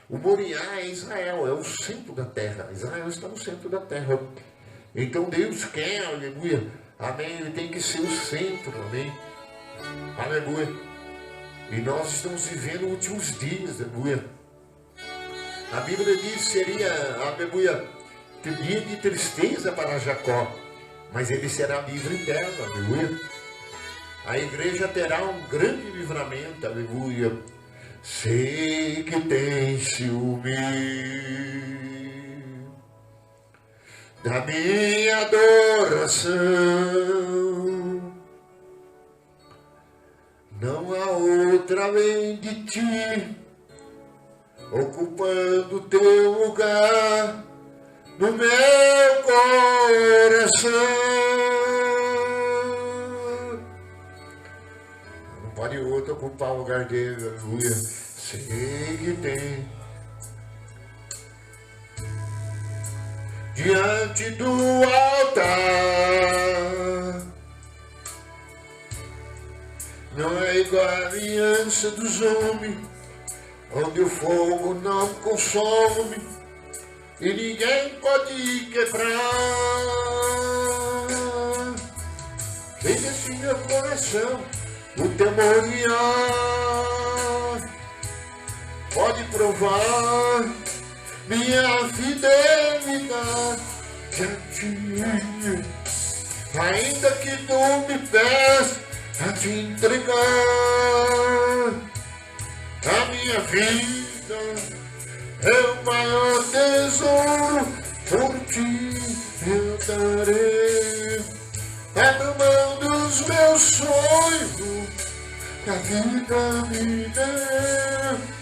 O Moriá é Israel, é o centro da terra. Israel está no centro da terra. Então Deus quer, aleluia, amém, ele tem que ser o centro, amém, aleluia. E nós estamos vivendo últimos dias, aleluia. A Bíblia diz que seria, aleluia, dia de tristeza para Jacó, mas ele será livre eterno, aleluia. A igreja terá um grande livramento, aleluia. Sei que tem ciúme da minha adoração, não há outra além de ti, ocupando teu lugar no meu coração. Não pode outro ocupar o lugar dele, aleluia. Sei que tem diante do altar, não é igual a aliança dos homens, onde o fogo não consome e ninguém pode quebrar. Vem desse meu coração o teu Moriá, pode provar minha fidelidade a ti, ainda que tu me peças a te entregar a minha vida, é o maior tesouro, por ti eu darei, abro mão dos meus sonhos que a vida me deu.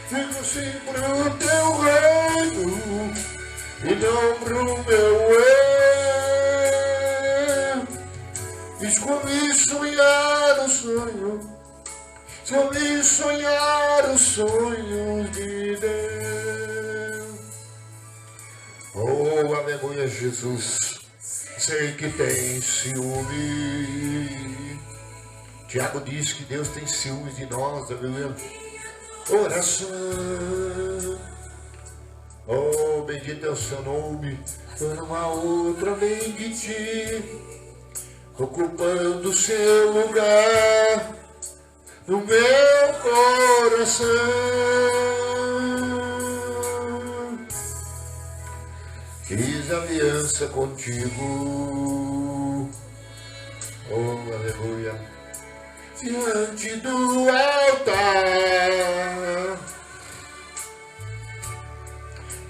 Vivo sim pro teu reino e não pro meu eu. Escolhi sonhar o sonho, escolhi sonhar os sonhos de Deus. Oh, aleluia, Jesus. Sei que tem ciúme. Tiago diz que Deus tem ciúmes de nós, aleluia. Oração, oh, bendito é o seu nome, não há outra além de ti, ocupando o seu lugar no meu coração. Fiz aliança contigo, oh, aleluia. Diante do altar,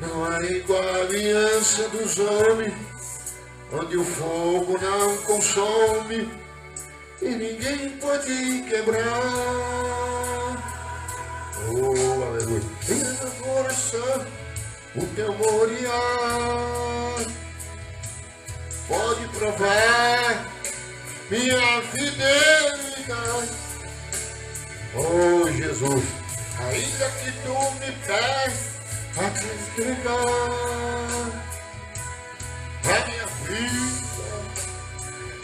não há igual a aliança dos homens, onde o fogo não consome e ninguém pode quebrar. Oh, aleluia. Em meu coração, o teu Moriá, pode provar minha fidelidade. Oh, Jesus, ainda que tu me peças a te entregar a minha vida,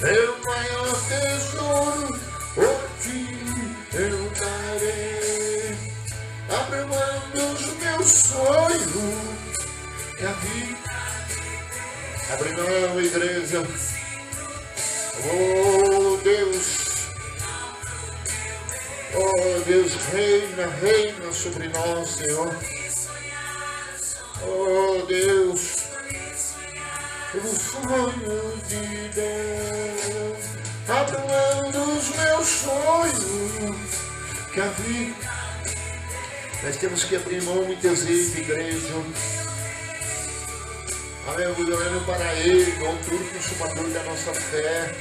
é o maior tesouro, por ti eu darei, abro mão dos meus sonhos que a vida. Abre mão, igreja. Oh, Deus. Oh, Deus, reina, reina sobre nós, Senhor. Oh, Deus, pelos sonhos de Deus, abro mão dos meus sonhos, que a vida. Nós temos que abrir mão muitas vezes, igreja. Aleluia, olhando para Ele, o autor e consumador da nossa fé.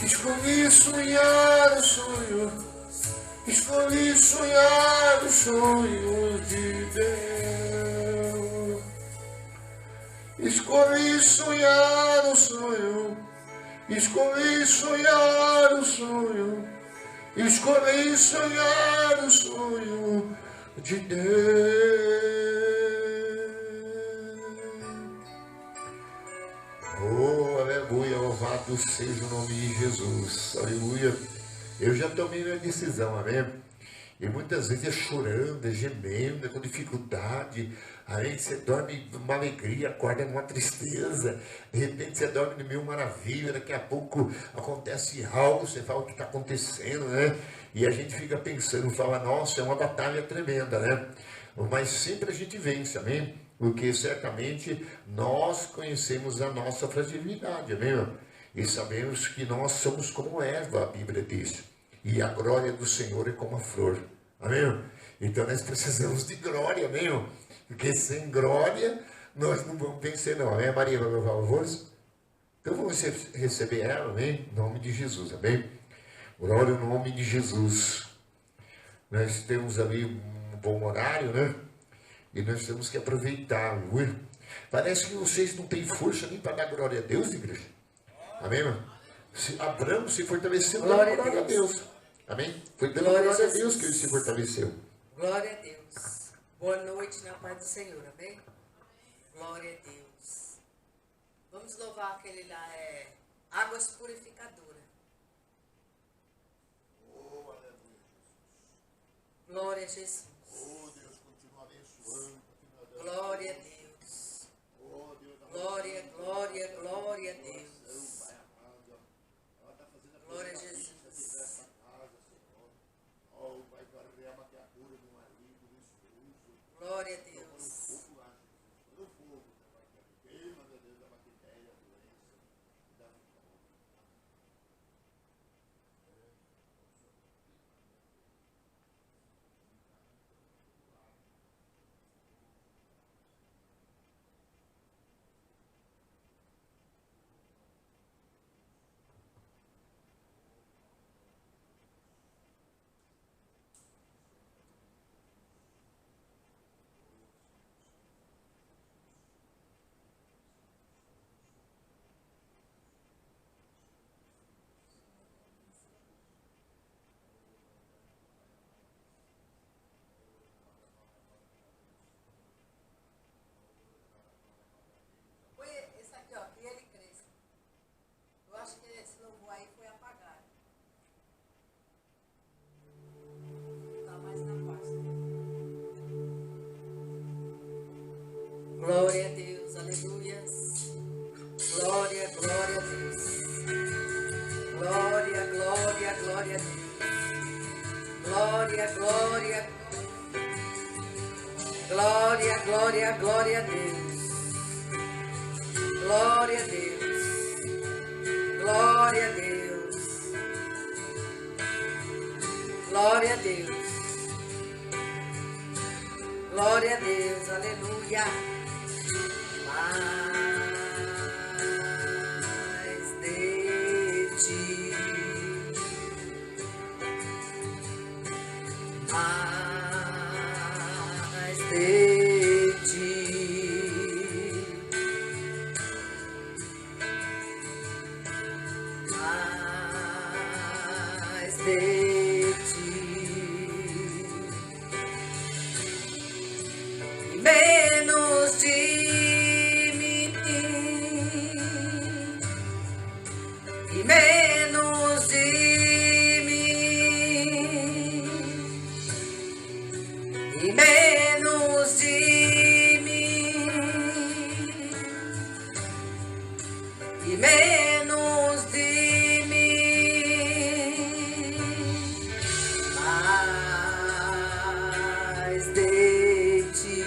Escolhi sonhar o sonho, escolhi sonhar os sonhos de Deus. Escolhi sonhar o sonho, escolhi sonhar o sonho, escolhi sonhar o sonho de Deus. Oh, aleluia, louvado seja o nome de Jesus, aleluia. Eu já tomei minha decisão, amém? E muitas vezes é chorando, é gemendo, é com dificuldade. Aí você dorme numa alegria, acorda numa tristeza. De repente você dorme no mil maravilha, daqui a pouco acontece algo, você fala o que está acontecendo, né? E a gente fica pensando, fala, nossa, é uma batalha tremenda, né? Mas sempre a gente vence, amém? Porque certamente nós conhecemos a nossa fragilidade, amém? E sabemos que nós somos como erva, a Bíblia diz. E a glória do Senhor é como a flor. Amém? Então nós precisamos de glória, amém? Porque sem glória nós não vamos vencer, não. Amém? Maria vai levar louvores? Então vamos receber ela, amém? Em nome de Jesus, amém? Glória no nome de Jesus. Nós temos ali um bom horário, né? E nós temos que aproveitar, viu? Parece que vocês não têm força nem para dar glória a Deus, igreja. Amém, irmão? Abraão se fortaleceu dando glória a Deus. Amém? Foi dando glória a Deus que ele se fortaleceu. Glória a Deus. Boa noite na paz do Senhor. Amém? Glória a Deus. Vamos louvar aquele lá, águas purificadoras. Oh, aleluia. Glória a Jesus. Oh, Deus, continua abençoando. Glória a Deus. Glória, glória, glória a Deus. Glória a Jesus. Glória a Deus. Glória a Deus, aleluia. Glória, glória a Deus. Glória, glória, glória a Deus. Glória, glória. Glória, glória, glória a Deus. Glória a Deus. Glória a Deus. Glória a Deus. Glória a Deus, aleluia. Mais de ti, mais de ti, mais de ti, menos de menos de mim, e menos de mim, e menos de mim, mais de ti.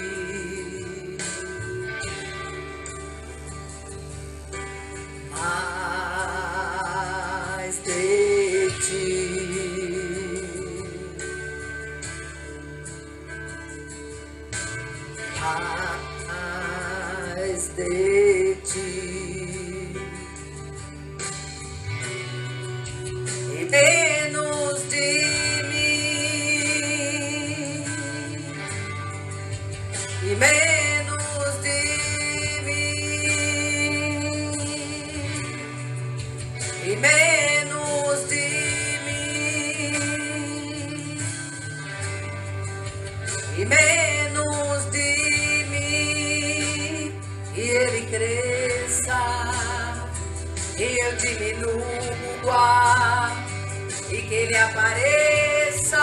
Mais de ti, e menos de mim, e menos de mim, e menos de mim, e menos de e ele cresça, e eu diminua, e que ele apareça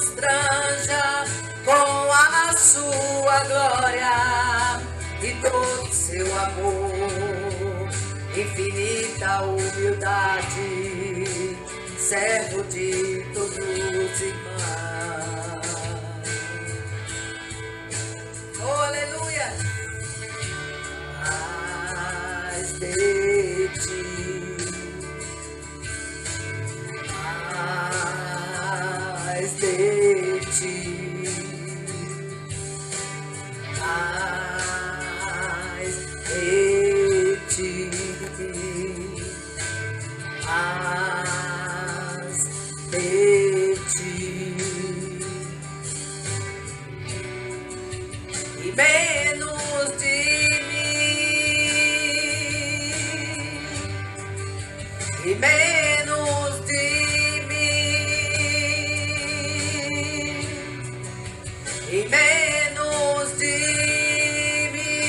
constranja com a sua glória e todo seu amor, infinita humildade, servo de todos os irmãos. Oh, aleluia! Mais de ti, mais de ti, mais de ti, mais de ti, e menos de mim, e menos de mim, e menos de mim,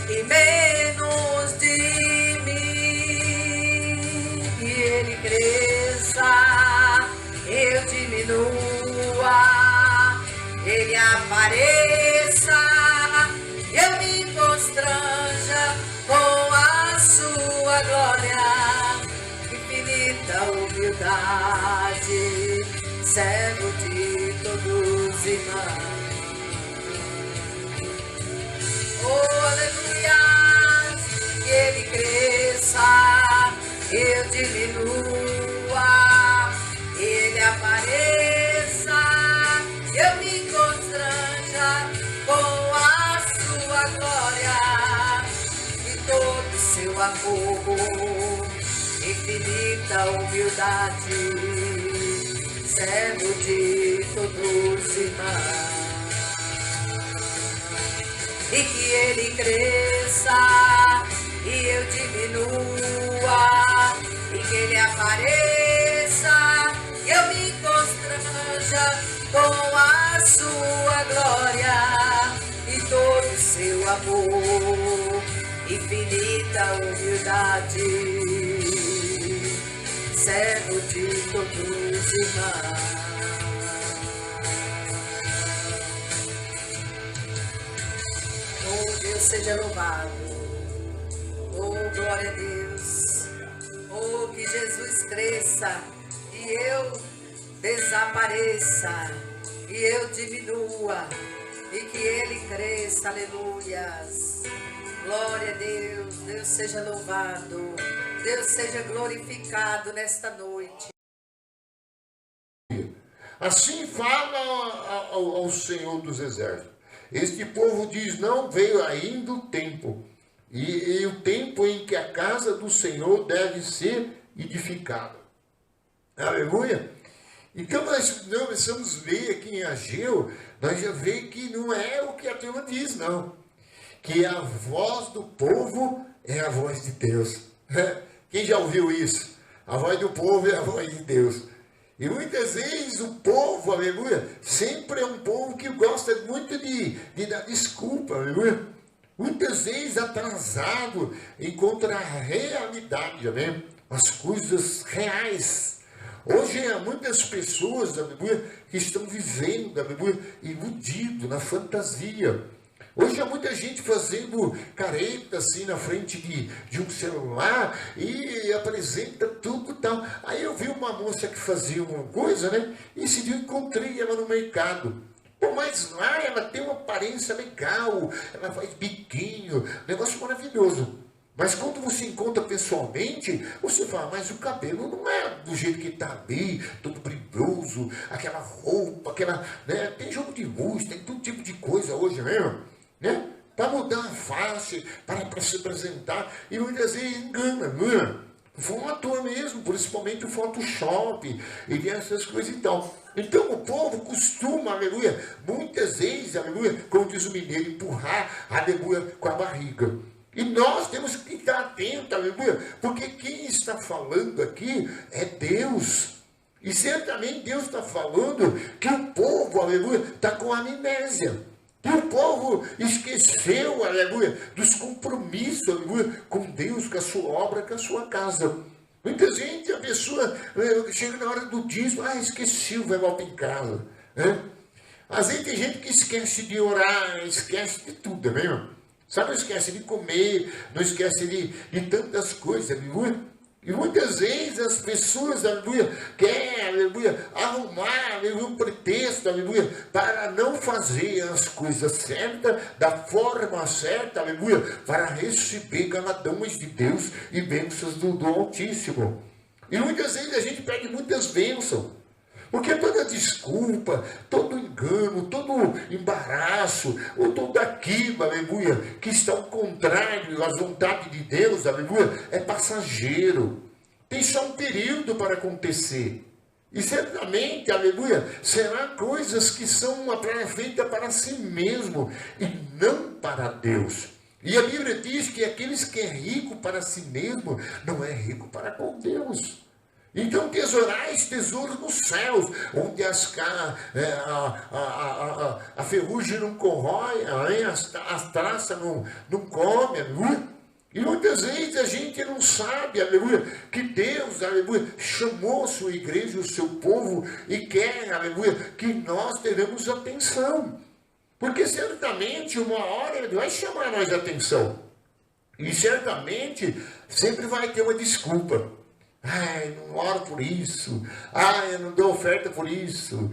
e menos de mim, que ele cresça, eu diminua, ele apareça, eu me constranja com a sua glória, infinita humildade, servo de todos os irmãos. Oh, aleluia! Que ele cresça, eu diminua, ele apareça, eu me constranja com a sua glória e todo seu amor, infinita humildade, servo de todos os irmãos. E que ele cresça e eu diminua, e que ele apareça, eu me constranja com a sua glória e todo seu amor, infinita humildade, servo de todos os irmãos. Oh, Deus seja louvado. Oh, glória a Deus. Oh, que Jesus cresça e eu desapareça, e eu diminua, e que ele cresça. Aleluias. Glória a Deus. Deus seja louvado. Deus seja glorificado nesta noite. Assim fala ao Senhor dos Exércitos. Este povo diz, não veio ainda o tempo, e o tempo em que a casa do Senhor deve ser edificada. Aleluia! Então nós precisamos ver aqui em Ageu, nós já vemos que não é o que a turma diz, não. Que a voz do povo é a voz de Deus. Quem já ouviu isso? A voz do povo é a voz de Deus. E muitas vezes o povo, aleluia, sempre é um povo que gosta muito de dar desculpa, aleluia. Muitas vezes atrasado encontra a realidade, amém? As coisas reais. Hoje há muitas pessoas, aleluia, que estão vivendo, aleluia, iludido na fantasia. Hoje há muita gente fazendo careta assim na frente de um celular e apresenta tudo e tal. Aí eu vi uma moça que fazia uma coisa, né? E esse dia eu encontrei ela no mercado. Pô, mas lá ela tem uma aparência legal, ela faz biquinho, negócio maravilhoso. Mas quando você encontra pessoalmente, você fala, mas o cabelo não é do jeito que está ali, todo brilhoso, aquela roupa, aquela, né? Tem jogo de luz, tem todo tipo de coisa hoje mesmo, né? Para mudar a face, para se apresentar, e muitas vezes engana, não é? Foi um ator mesmo, principalmente o Photoshop, e essas coisas e tal. Então o povo costuma, aleluia, muitas vezes, aleluia, como diz o mineiro, empurrar, aleluia, com a barriga. E nós temos que estar atentos, aleluia, porque quem está falando aqui é Deus. E certamente Deus está falando que o povo, aleluia, está com amnésia. E o povo esqueceu, aleluia, dos compromissos, aleluia, com Deus, com a sua obra, com a sua casa. Muita gente, a pessoa chega na hora do dízimo, esqueci, vai voltar em casa. Né? Às vezes tem gente que esquece de orar, esquece de tudo, né, irmão? Sabe, não esquece de comer, não esquece de tantas coisas, aleluia. E muitas vezes as pessoas, aleluia, querem, aleluia, arrumar, aleluia, um pretexto, aleluia, para não fazer as coisas certas, da forma certa, aleluia, para receber galardões de Deus e bênçãos do Altíssimo. E muitas vezes a gente perde muitas bênçãos. Porque toda desculpa, todo engano, todo embaraço, ou tudo aquilo, aleluia, que está ao contrário às vontades de Deus, aleluia, é passageiro. Tem só um período para acontecer. E certamente, aleluia, será coisas que são feitas para si mesmo e não para Deus. E a Bíblia diz que aqueles que é rico para si mesmo, não é rico para com Deus. Então tesourais tesouros nos céus, onde a ferrugem não corrói, as traças não comem, aleluia. E muitas vezes a gente não sabe, aleluia, que Deus, aleluia, chamou sua igreja, o seu povo, e quer, aleluia, que nós teremos atenção. Porque certamente uma hora ele vai chamar nós a atenção. E certamente sempre vai ter uma desculpa. Não oro por isso. Eu não dou oferta por isso.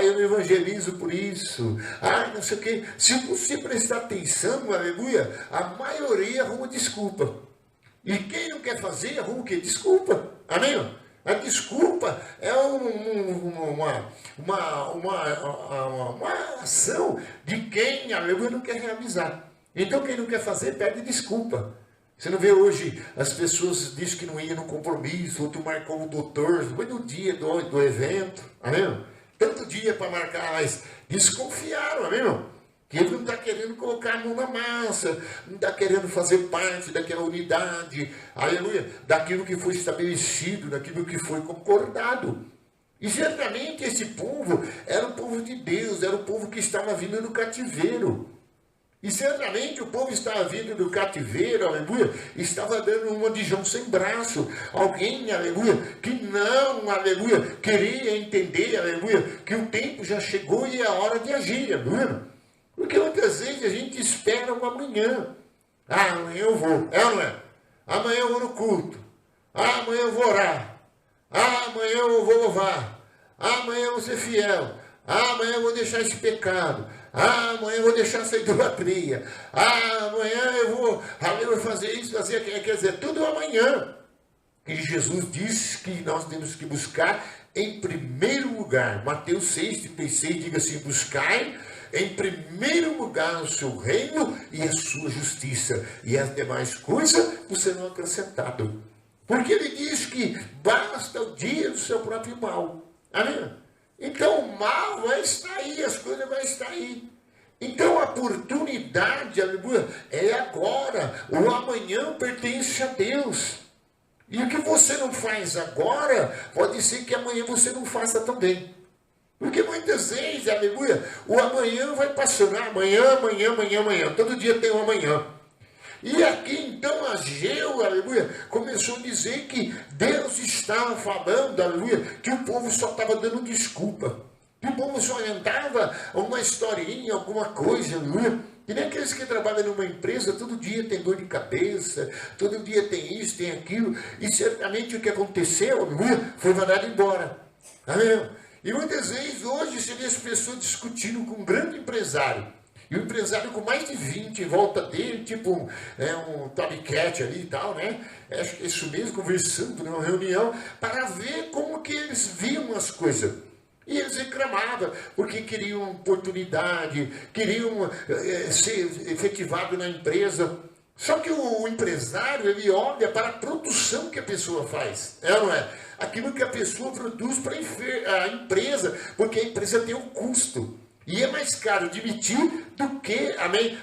Eu não evangelizo por isso. Não sei o quê. Se você prestar atenção, aleluia, a maioria arruma desculpa. E quem não quer fazer, arruma o quê? Desculpa. Amém? A desculpa é uma ação de quem, aleluia, não quer realizar. Então quem não quer fazer, pede desculpa. Você não vê hoje, as pessoas dizem que não iam no compromisso, outro marcou o doutor, foi no dia do evento, amém? Tanto dia para marcar, mas desconfiaram, amém? Que ele não está querendo colocar a mão na massa, não está querendo fazer parte daquela unidade, aleluia, daquilo que foi estabelecido, daquilo que foi concordado. E certamente esse povo era o povo de Deus, era o povo que estava vindo no cativeiro. E certamente o povo estava vindo do cativeiro, aleluia, estava dando uma de João sem braço. Alguém, aleluia, que não, aleluia, queria entender, aleluia, que o tempo já chegou e é a hora de agir, aleluia. Porque muitas vezes a gente espera um amanhã. Amanhã eu vou, ou não é? Amanhã eu vou no culto. Amanhã eu vou orar. Amanhã eu vou louvar. Amanhã eu vou ser fiel. Amanhã eu vou deixar esse pecado. Amanhã eu vou deixar essa idolatria. Amanhã eu vou fazer isso, fazer aquilo. Quer dizer, tudo amanhã. E Jesus disse que nós temos que buscar em primeiro lugar. Mateus 6,36 diga assim: buscai em primeiro lugar o seu reino e a sua justiça. E as demais coisas você não acrescentado. Porque ele diz que basta o dia do seu próprio mal. Amém? Então o mal vai estar aí, as coisas vão estar aí. Então a oportunidade, aleluia, é agora. O amanhã pertence a Deus. E o que você não faz agora, pode ser que amanhã você não faça também. Porque muitas vezes, aleluia, o amanhã vai passando. Amanhã. Todo dia tem um amanhã. E aqui então Ageu, aleluia, começou a dizer que Deus estava falando, aleluia, que o povo só estava dando desculpa. Que o povo só inventava uma historinha, alguma coisa, aleluia. E nem aqueles que trabalham numa empresa, todo dia tem dor de cabeça, todo dia tem isso, tem aquilo. E certamente o que aconteceu, aleluia, foi mandado embora. Amém? E muitas vezes hoje você vê as pessoas discutindo com um grande empresário. E o empresário com mais de 20 em volta dele, tipo um Tomcat ali e tal, né? Acho que é isso mesmo, conversando numa reunião, para ver como que eles viam as coisas. E eles reclamavam, porque queriam oportunidade, queriam ser efetivados na empresa. Só que o empresário, ele olha para a produção que a pessoa faz, não é? Aquilo que a pessoa produz para a empresa, porque a empresa tem um custo. E é mais caro admitir do que, amém,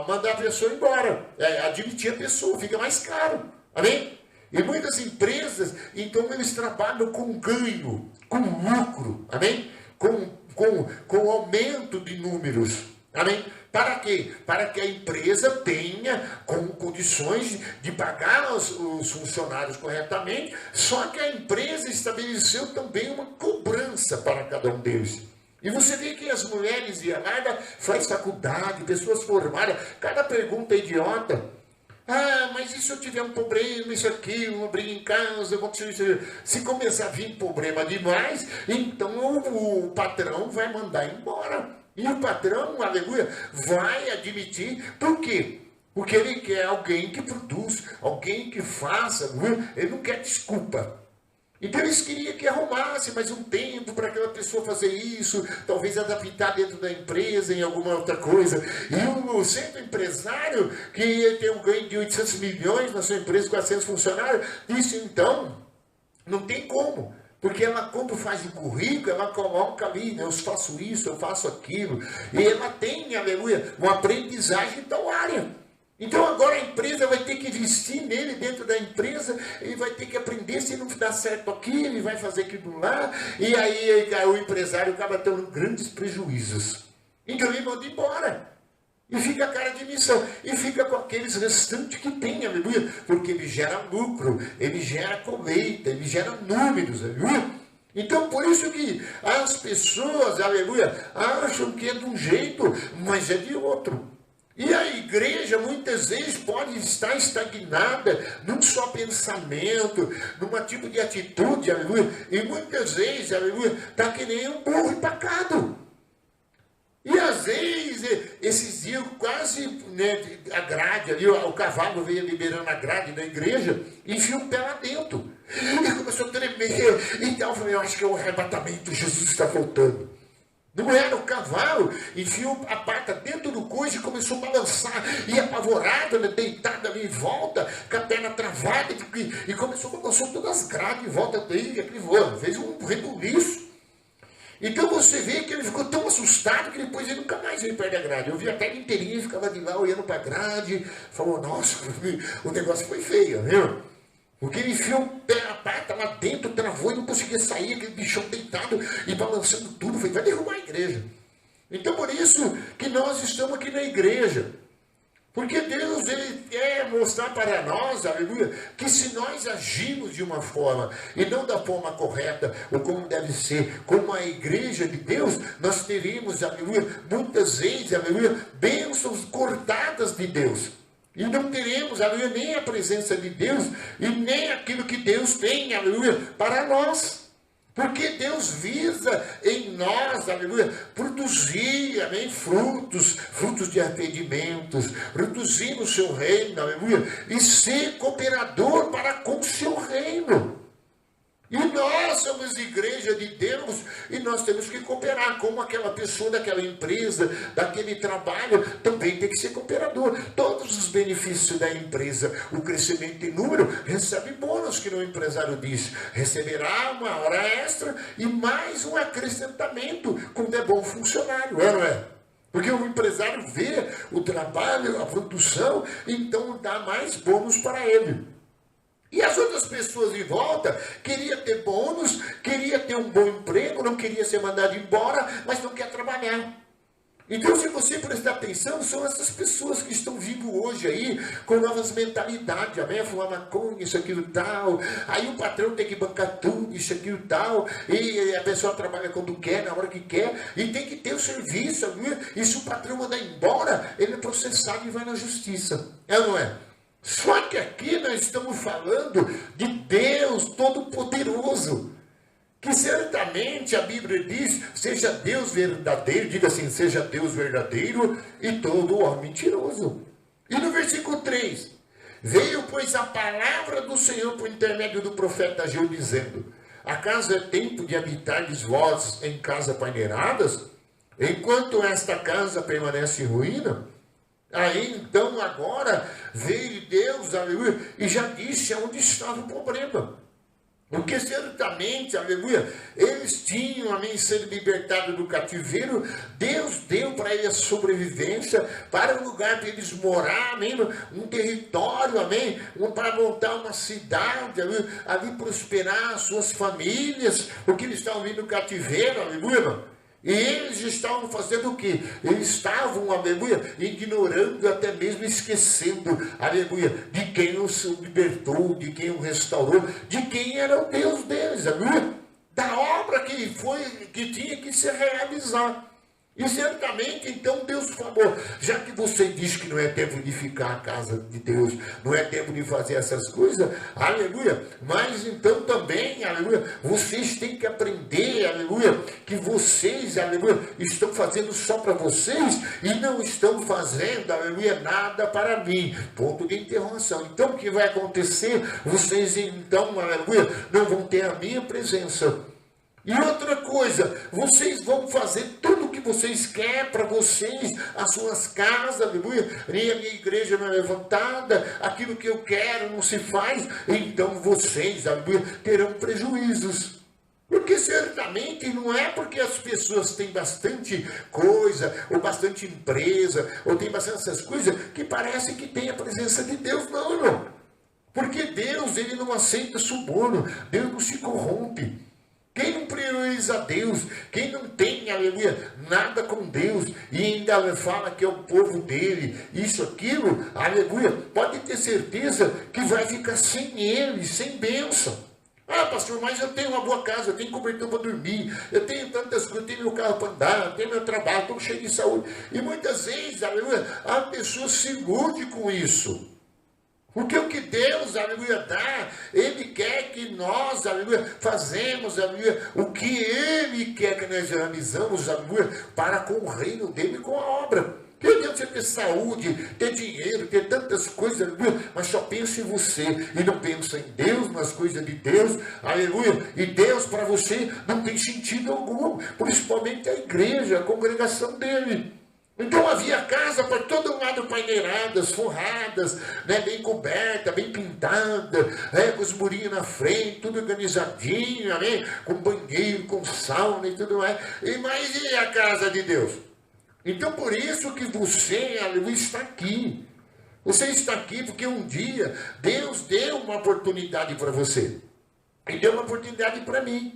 mandar a pessoa embora. Admitir a pessoa fica mais caro, amém? E muitas empresas, então, eles trabalham com ganho, com lucro, amém? Com aumento de números, amém? Para quê? Para que a empresa tenha como condições de pagar os funcionários corretamente, só que a empresa estabeleceu também uma cobrança para cada um deles. E você vê que as mulheres iam lá, faz faculdade, pessoas formadas, cada pergunta é idiota. Ah, mas e se eu tiver um problema, isso aqui, uma briga em casa, se começar a vir problema demais, então o patrão vai mandar embora. E o patrão, aleluia, vai admitir. Por quê? Porque ele quer alguém que produz, alguém que faça, aleluia? Ele não quer desculpa. Então eles queriam que arrumasse mais um tempo para aquela pessoa fazer isso, talvez adaptar dentro da empresa em alguma outra coisa. E o centro empresário, que ia ter um ganho de 800 milhões na sua empresa, 400 funcionários, disse então, não tem como. Porque ela, quando faz o currículo, ela coloca ali, eu faço isso, eu faço aquilo. E ela tem, aleluia, uma aprendizagem em tal área. Então agora a empresa vai ter que investir nele dentro da empresa, ele vai ter que aprender, se não dá certo aqui, ele vai fazer aquilo lá, e aí o empresário acaba tendo grandes prejuízos. Então ele manda embora. E fica a cara de missão. E fica com aqueles restantes que tem, aleluia, porque ele gera lucro, ele gera colheita, ele gera números, aleluia. Então, por isso que as pessoas, aleluia, acham que é de um jeito, mas é de outro. E a igreja muitas vezes pode estar estagnada num só pensamento, num tipo de atitude, aleluia. E muitas vezes, aleluia, está que nem um burro empacado. E às vezes, esses dias quase, né, a grade ali, o cavalo veio liberando a grade da igreja e enfiou o pé lá dentro. E começou a tremer. Então eu falei, eu acho que é o arrebatamento, Jesus está voltando. Não era o cavalo, enfiou a pata dentro do coiso e começou a balançar, e apavorado, né, deitado ali em volta, com a perna travada, e começou a balançar todas as grades em volta dele, aquele voa, fez um rebuliço. Então você vê que ele ficou tão assustado que depois ele nunca mais veio perto da grade. Eu vi até ele inteirinho, ficava de lá olhando para a grade, falou, nossa, o negócio foi feio, viu? Porque ele enfiou o pé, a pata lá dentro, travou e não conseguia sair, aquele bichão deitado e balançando tudo, vai derrubar a igreja. Então por isso que nós estamos aqui na igreja. Porque Deus, ele quer mostrar para nós, aleluia, que se nós agimos de uma forma e não da forma correta, ou como deve ser, como a igreja de Deus, nós teremos, aleluia, muitas vezes, aleluia, bênçãos cortadas de Deus. E não teremos, aleluia, nem a presença de Deus e nem aquilo que Deus tem, aleluia, para nós. Porque Deus visa em nós, aleluia, produzir, amém, frutos de arrependimentos, produzir no seu reino, aleluia, e ser cooperador para com o seu reino. E nós somos igreja de Deus e nós temos que cooperar, como aquela pessoa daquela empresa, daquele trabalho, também tem que ser cooperador. Todos os benefícios da empresa, o crescimento em número, recebe bônus, que o empresário diz. Receberá uma hora extra e mais um acrescentamento, quando é bom funcionário, não é? Porque o empresário vê o trabalho, a produção, então dá mais bônus para ele. E as outras pessoas em volta queria ter bônus, queria ter um bom emprego, não queria ser mandado embora, mas não quer trabalhar. Então, se você prestar atenção, são essas pessoas que estão vindo hoje aí com novas mentalidades, amém? Fumar maconha, isso, aquilo, tal. Aí o patrão tem que bancar tudo, isso, aquilo, tal. E a pessoa trabalha quando quer, na hora que quer. E tem que ter o serviço, amém? E se o patrão mandar embora, ele é processado e vai na justiça. É ou não é? Só que aqui nós estamos falando de Deus Todo-Poderoso, que certamente a Bíblia diz, seja Deus verdadeiro, diga assim, seja Deus verdadeiro e todo homem mentiroso. E no versículo 3, veio pois a palavra do Senhor por intermédio do profeta Ageu, dizendo, acaso é tempo de habitardes vós em casa paineladas, enquanto esta casa permanece em ruína? Aí então agora veio Deus, aleluia, e já disse onde estava o problema. Porque certamente, aleluia, eles tinham, amém, sido libertados do cativeiro. Deus deu para eles a sobrevivência, para um lugar para eles morar, amém, um território, amém, para montar uma cidade, aleluia, ali prosperar as suas famílias, porque eles estavam vindo do cativeiro, aleluia. E eles estavam fazendo o quê? Eles estavam, aleluia, ignorando, até mesmo esquecendo, aleluia, de quem os libertou, de quem os restaurou, de quem era o Deus deles, aleluia, da obra que tinha que se realizar. E certamente, então, Deus falou, já que você diz que não é tempo de ficar a casa de Deus, não é tempo de fazer essas coisas, aleluia, mas então também, aleluia, vocês têm que aprender, aleluia, que vocês, aleluia, estão fazendo só para vocês e não estão fazendo, aleluia, nada para mim. Ponto de interrogação. Então, o que vai acontecer? Vocês, então, aleluia, não vão ter a minha presença. E outra coisa, vocês vão fazer tudo o que vocês querem para vocês, as suas casas, aleluia, e a minha igreja não é levantada, aquilo que eu quero não se faz, então vocês, aleluia, terão prejuízos. Porque certamente não é porque as pessoas têm bastante coisa, ou bastante empresa, ou tem bastante essas coisas, que parece que tem a presença de Deus, não, irmão. Porque Deus, ele não aceita suborno, Deus não se corrompe. Quem não prioriza Deus, quem não tem, aleluia, nada com Deus, e ainda fala que é o povo dele, isso, aquilo, aleluia, pode ter certeza que vai ficar sem ele, sem bênção. Ah, pastor, mas eu tenho uma boa casa, eu tenho cobertor para dormir, eu tenho tantas coisas, eu tenho meu carro para andar, eu tenho meu trabalho, estou cheio de saúde. E muitas vezes, aleluia, a pessoa se ilude com isso. Porque o que Deus, aleluia, dá, Ele quer que nós, aleluia, fazemos, aleluia, o que Ele quer que nós realizamos, aleluia, para com o reino dEle e com a obra. Que adianta você ter saúde, ter dinheiro, ter tantas coisas, aleluia, mas só pensa em você e não pensa em Deus, nas coisas de Deus, aleluia, e Deus para você não tem sentido algum, principalmente a igreja, a congregação dEle. Então havia casa para todo lado, paineladas, forradas, né, bem coberta, bem pintada, com os murinhos na frente, tudo organizadinho, né, com banheiro, com sauna e tudo mais. Mas e a casa de Deus? Então por isso que você, aleluia, está aqui. Você está aqui porque um dia Deus deu uma oportunidade para você. E deu uma oportunidade para mim.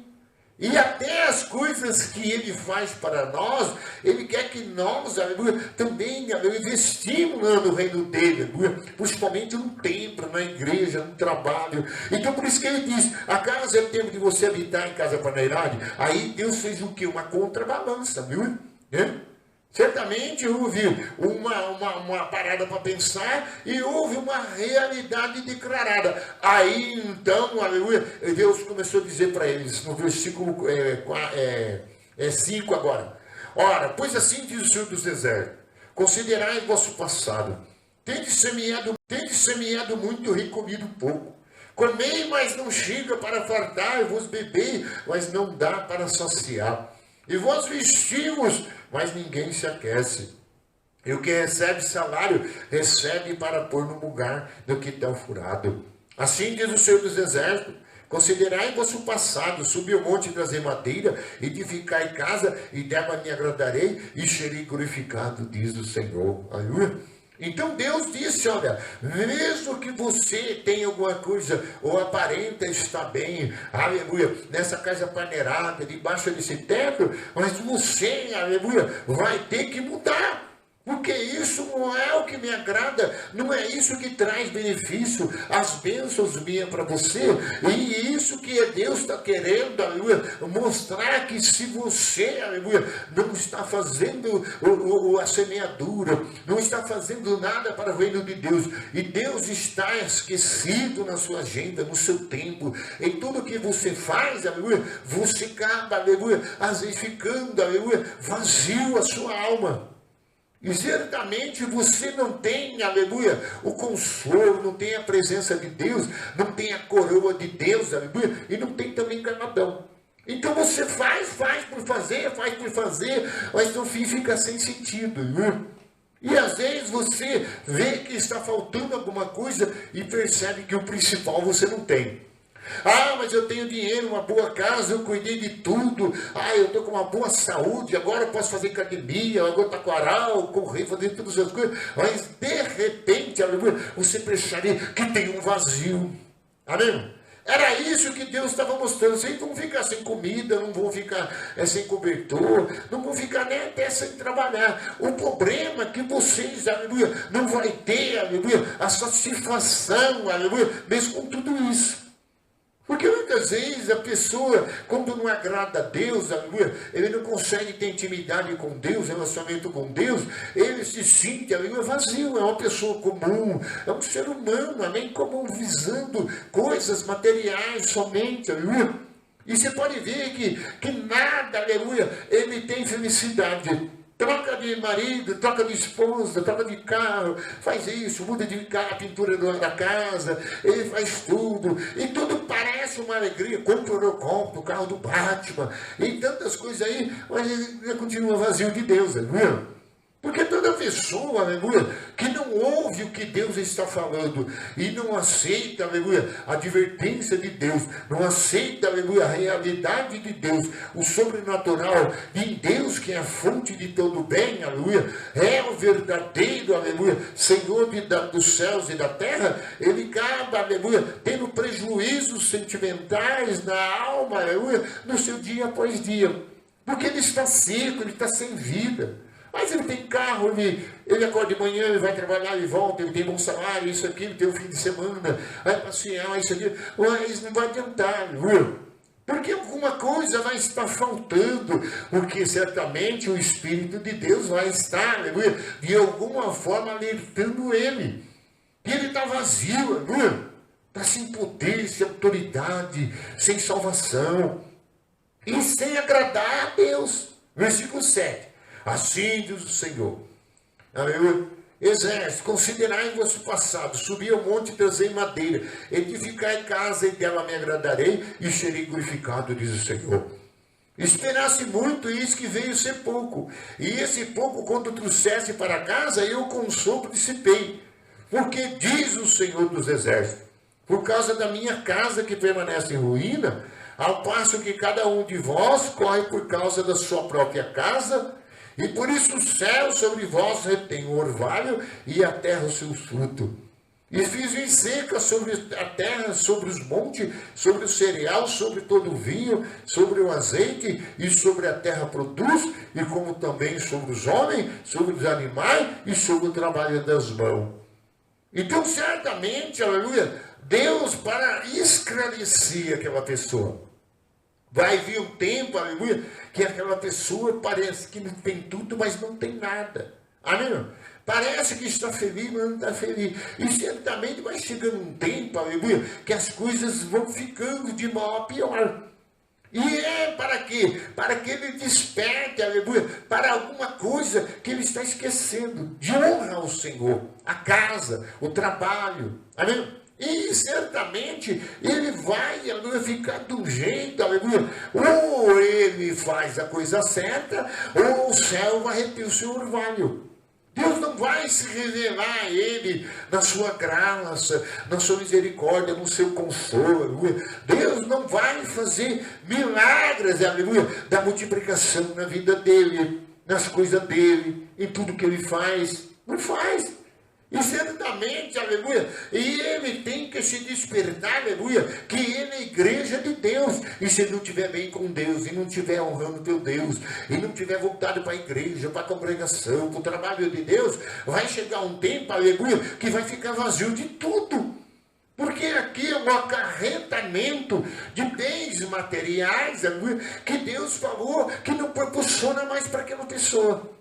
E até as coisas que Ele faz para nós, Ele quer que nós, aleluia, também, aleluia, investimos no reino dEle, aleluia, principalmente no templo, na igreja, no trabalho. Então por isso que Ele diz, a casa é o tempo de você habitar em casa paneirade. Aí Deus fez o quê? Uma contrabalança, viu? Certamente houve uma parada para pensar e houve uma realidade declarada. Aí então, aleluia, Deus começou a dizer para eles, no versículo 5 agora. Ora, pois assim diz o Senhor dos Exércitos, considerai o vosso passado, tende semeado muito e comido pouco. Comei, mas não chega para fartar, vos bebei, mas não dá para saciar. E vós vestimos, mas ninguém se aquece. E o que recebe salário, recebe para pôr no lugar do que está furado. Assim diz o Senhor dos Exércitos, considerai vosso passado, subi o monte e trazei madeira, edificai casa, e dela me agradarei, e serei glorificado, diz o Senhor. Aleluia. Então Deus disse, olha, mesmo que você tenha alguma coisa, ou aparenta estar bem, aleluia, nessa casa paneirada, debaixo desse teto, mas você, aleluia, vai ter que mudar. Porque isso não é o que me agrada, não é isso que traz benefício, as bênçãos minhas para você, e isso que Deus está querendo, aleluia, mostrar que se você, aleluia, não está fazendo a semeadura, não está fazendo nada para o reino de Deus, e Deus está esquecido na sua agenda, no seu tempo, em tudo que você faz, aleluia, você acaba, aleluia, às vezes ficando, aleluia, vazio a sua alma. E certamente você não tem, aleluia, o consolo, não tem a presença de Deus, não tem a coroa de Deus, aleluia, e não tem também galardão. Então você faz por fazer, mas no fim fica sem sentido, aleluia. E às vezes você vê que está faltando alguma coisa e percebe que o principal você não tem. Ah, mas eu tenho dinheiro, uma boa casa, eu cuidei de tudo. Ah, eu estou com uma boa saúde, agora eu posso fazer academia, agora taquaral, correr, fazer todas as coisas. Mas de repente, aleluia, você percebe que tem um vazio. Amém? Era isso que Deus estava mostrando. Vocês vão ficar sem comida, não vão ficar sem cobertor, não vão ficar nem até sem trabalhar. O problema é que vocês, aleluia, não vai ter, aleluia, a satisfação, aleluia, mesmo com tudo isso. Porque muitas vezes a pessoa, quando não agrada a Deus, aleluia, ele não consegue ter intimidade com Deus, relacionamento com Deus, ele se sente, aleluia, vazio, é uma pessoa comum, é um ser humano, amém, comum, visando coisas materiais somente, aleluia. E você pode ver que nada, aleluia, ele tem felicidade. Troca de marido, troca de esposa, troca de carro, faz isso, muda de carro, a pintura da casa, ele faz tudo, e tudo parece uma alegria. Compra o carro do Batman, e tantas coisas aí, mas ele continua vazio de Deus, aleluia. Porque toda pessoa, aleluia, que não ouve o que Deus está falando e não aceita, aleluia, a advertência de Deus, não aceita, aleluia, a realidade de Deus, o sobrenatural de Deus, que é a fonte de todo bem, aleluia, é o verdadeiro, aleluia, Senhor dos céus e da terra, ele acaba, aleluia, tendo prejuízos sentimentais na alma, aleluia, no seu dia após dia, porque ele está seco, ele está sem vida. Mas ele tem carro, ele acorda de manhã, ele vai trabalhar, ele volta, ele tem bom salário, isso aqui, ele tem o fim de semana, vai passear, isso aqui, mas não vai adiantar, viu? Porque alguma coisa vai estar faltando, porque certamente o Espírito de Deus vai estar, aleluia, de alguma forma alertando ele. E ele está vazio, aleluia, está sem poder, sem autoridade, sem salvação, e sem agradar a Deus. Versículo 7. Assim diz o Senhor, aleluia, exército, considerai o vosso passado, subi ao monte e trazei madeira, edificai casa e dela me agradarei e serei glorificado, diz o Senhor. Esperasse muito e eis que veio ser pouco, e esse pouco quando trouxesse para casa eu com sopro dissipei, porque diz o Senhor dos exércitos, por causa da minha casa que permanece em ruína, ao passo que cada um de vós corre por causa da sua própria casa, e por isso o céu sobre vós retém o orvalho e a terra o seu fruto. E fiz em seca sobre a terra, sobre os montes, sobre o cereal, sobre todo o vinho, sobre o azeite, e sobre a terra produz, e como também sobre os homens, sobre os animais, e sobre o trabalho das mãos. Então, certamente, aleluia, Deus para esclarecer aquela pessoa. Vai vir um tempo, aleluia, que aquela pessoa parece que não tem tudo, mas não tem nada. Amém? Parece que está feliz, mas não está feliz. E certamente vai chegando um tempo, aleluia, que as coisas vão ficando de mal a pior. E é para quê? Para que ele desperte, aleluia, para alguma coisa que ele está esquecendo. De honra ao Senhor, a casa, o trabalho. Amém? E certamente ele vai, aleluia, ficar de um jeito, aleluia, ou ele faz a coisa certa, ou o céu vai reter o seu orvalho. Deus não vai se revelar a ele na sua graça, na sua misericórdia, no seu consolo, aleluia. Deus não vai fazer milagres, aleluia, da multiplicação na vida dele, nas coisas dele, em tudo que ele faz. Não faz. E certamente, aleluia, e ele tem que se despertar, aleluia, que ele é a igreja de Deus. E se ele não estiver bem com Deus, e não estiver honrando teu Deus, e não estiver voltado para a igreja, para a congregação, para o trabalho de Deus, vai chegar um tempo, aleluia, que vai ficar vazio de tudo. Porque aqui é um acarretamento de bens materiais, aleluia, que Deus falou que não proporciona mais para aquela pessoa.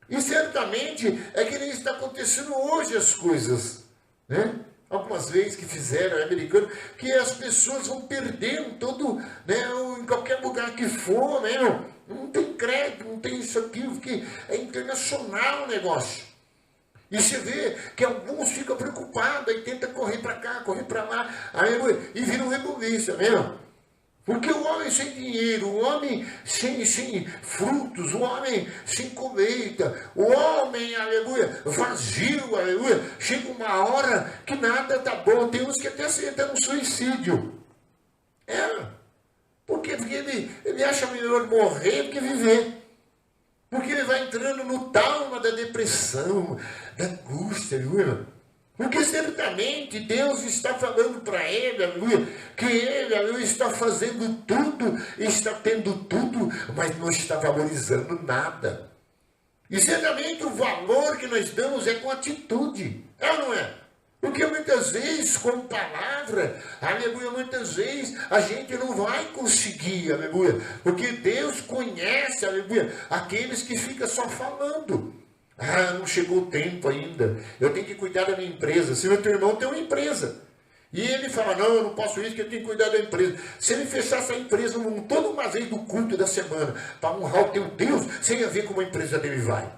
E certamente é que nem está acontecendo hoje as coisas, né? Algumas vezes que fizeram, é americano, que as pessoas vão perdendo todo, né, em qualquer lugar que for, né? Não tem crédito, não tem isso aqui, porque é internacional o negócio. E você vê que alguns ficam preocupados e tentam correr para cá, correr para lá, e viram egoísta, mesmo. Porque o homem sem dinheiro, o homem sem frutos, o homem sem colheita, o homem, aleluia, vazio, aleluia, chega uma hora que nada está bom. Tem uns que até se entram no suicídio. Porque ele acha melhor morrer do que viver. Porque ele vai entrando no trauma da depressão, da angústia, aleluia. Porque certamente Deus está falando para ele, aleluia, que ele, aleluia, está fazendo tudo, está tendo tudo, mas não está valorizando nada. E certamente o valor que nós damos é com atitude, é ou não é? Porque muitas vezes, com palavra, aleluia, muitas vezes a gente não vai conseguir, aleluia, porque Deus conhece, aleluia, aqueles que ficam só falando. Ah, não chegou o tempo ainda, eu tenho que cuidar da minha empresa. Se o teu irmão tem uma empresa, e ele fala, não, eu não posso isso, que eu tenho que cuidar da empresa. Se ele fechasse a empresa toda uma vez do culto da semana, para honrar o teu Deus, você ia ver como a empresa dele vai.